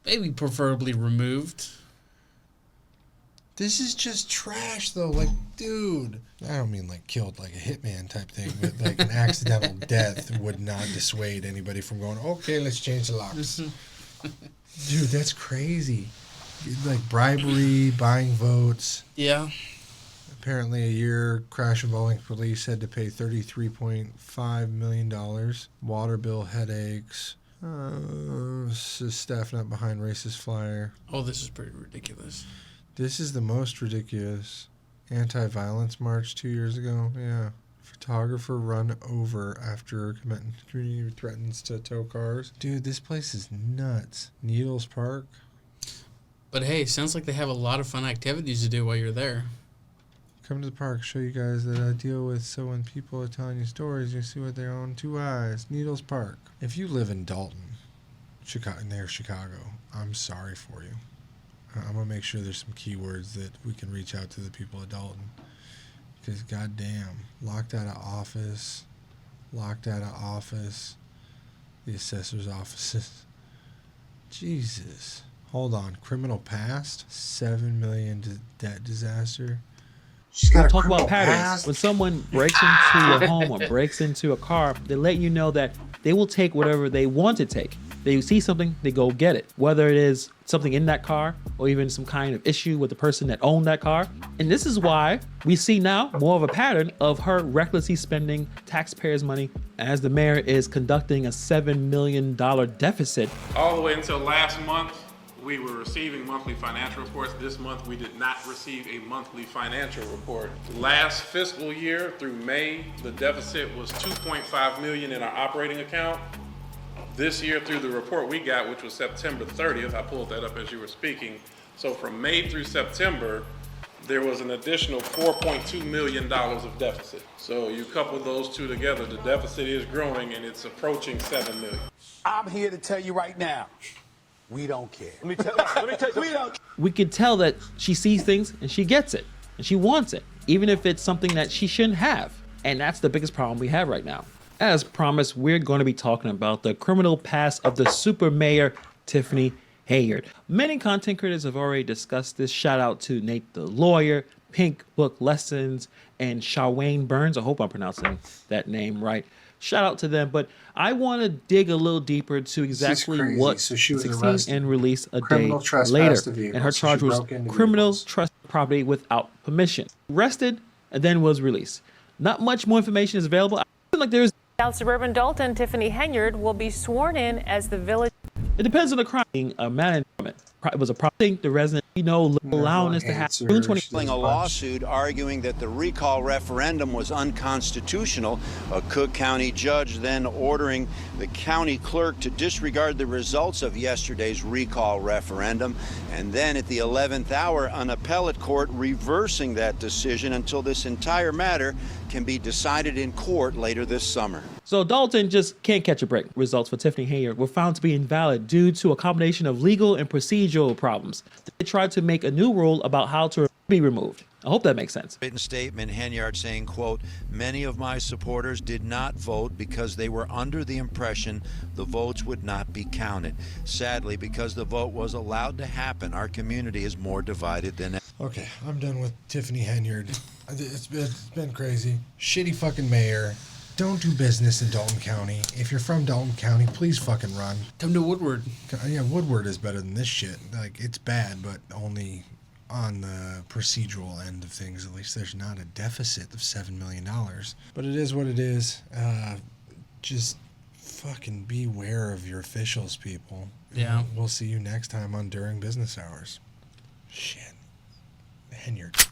Maybe preferably removed. This is just trash, though. Like, dude. I don't mean like killed like a hitman type thing, but like an accidental death would not dissuade anybody from going, okay, let's change the locks. Dude, that's crazy. Like bribery, buying votes. Yeah. Apparently a year crash involving police had to pay $33.5 million. Water bill, headaches. Staff not behind racist flyer. Oh, this is pretty ridiculous. This is the most ridiculous. Anti-violence march 2 years ago. Yeah. Photographer run over after community threatens to tow cars. Dude, this place is nuts. Needles Park. But hey, sounds like they have a lot of fun activities to do while you're there. Come to the park, show you guys that I deal with, so when people are telling you stories, you see what they're on 2 eyes. Needles Park. If you live in Dolton, near Chicago, I'm sorry for you. I'm going to make sure there's some keywords that we can reach out to the people of Dolton. Because goddamn, locked out of office, the assessor's offices. Jesus. Hold on, criminal past, $7 million debt disaster. Talk about patterns. When someone breaks into a home or breaks into a car, they let you know that they will take whatever they want to take. They see something, they go get it. Whether it is something in that car or even some kind of issue with the person that owned that car. And this is why we see now more of a pattern of her recklessly spending taxpayers' money as the mayor is conducting a $7 million deficit. All the way until last month, we were receiving monthly financial reports. This month, we did not receive a monthly financial report. Last fiscal year through May, the deficit was $2.5 million in our operating account. This year, through the report we got, which was September 30th, I pulled that up as you were speaking. So from May through September, there was an additional $4.2 million of deficit. So you couple those two together, the deficit is growing and it's approaching $7 million. I'm here to tell you right now, we don't care. Let me tell you, we don't. We could tell that she sees things and she gets it and she wants it, even if it's something that she shouldn't have. And that's the biggest problem we have right now. As promised, we're going to be talking about the criminal past of the super mayor, Tiffany Hayard. Many content creators have already discussed this. Shout out to Nate the Lawyer, Pink Book Lessons, and Shawayne Burns. I hope I'm pronouncing that name right. Shout out to them, but I want to dig a little deeper to exactly what she was 16 arrested. and released a day Trespass later. to vehicles. And her So charge she was broke into criminal vehicles. trespass property without permission. Arrested and then was released. Not much more information is available. I feel like there's South Suburban Dolton, Tiffany Henyard will be sworn in as the village. It depends on the crime. Being a man it was a problem. I think the resident, allowing this to happen. June 20. A lawsuit arguing that the recall referendum was unconstitutional. A Cook County judge then ordering the county clerk to disregard the results of yesterday's recall referendum. And then at the 11th hour, an appellate court reversing that decision until this entire matter can be decided in court later this summer. So Dolton just can't catch a break. Results for Tiffany Hayard were found to be invalid due to a combination of legal and procedural problems. They tried to make a new rule about how to be removed. I hope that makes sense. Written statement, Henyard saying, quote, many of my supporters did not vote because they were under the impression the votes would not be counted. Sadly, because the vote was allowed to happen, our community is more divided than ever. Okay, I'm done with Tiffany Henyard. It's been crazy. Shitty fucking mayor. Don't do business in Dolton County. If you're from Dolton County, please fucking run. Come to Woodward. Yeah, Woodward is better than this shit. Like, it's bad, but only on the procedural end of things. At least there's not a deficit of $7 million. But it is what it is. Just fucking beware of your officials, people. Yeah. We'll see you next time on During Business Hours. Shit. Henyard.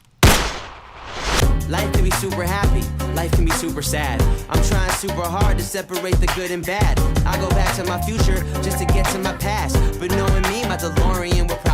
Life can be super happy, life can be super sad. I'm trying super hard to separate the good and bad. I go back to my future just to get to my past. But knowing me, my DeLorean will probably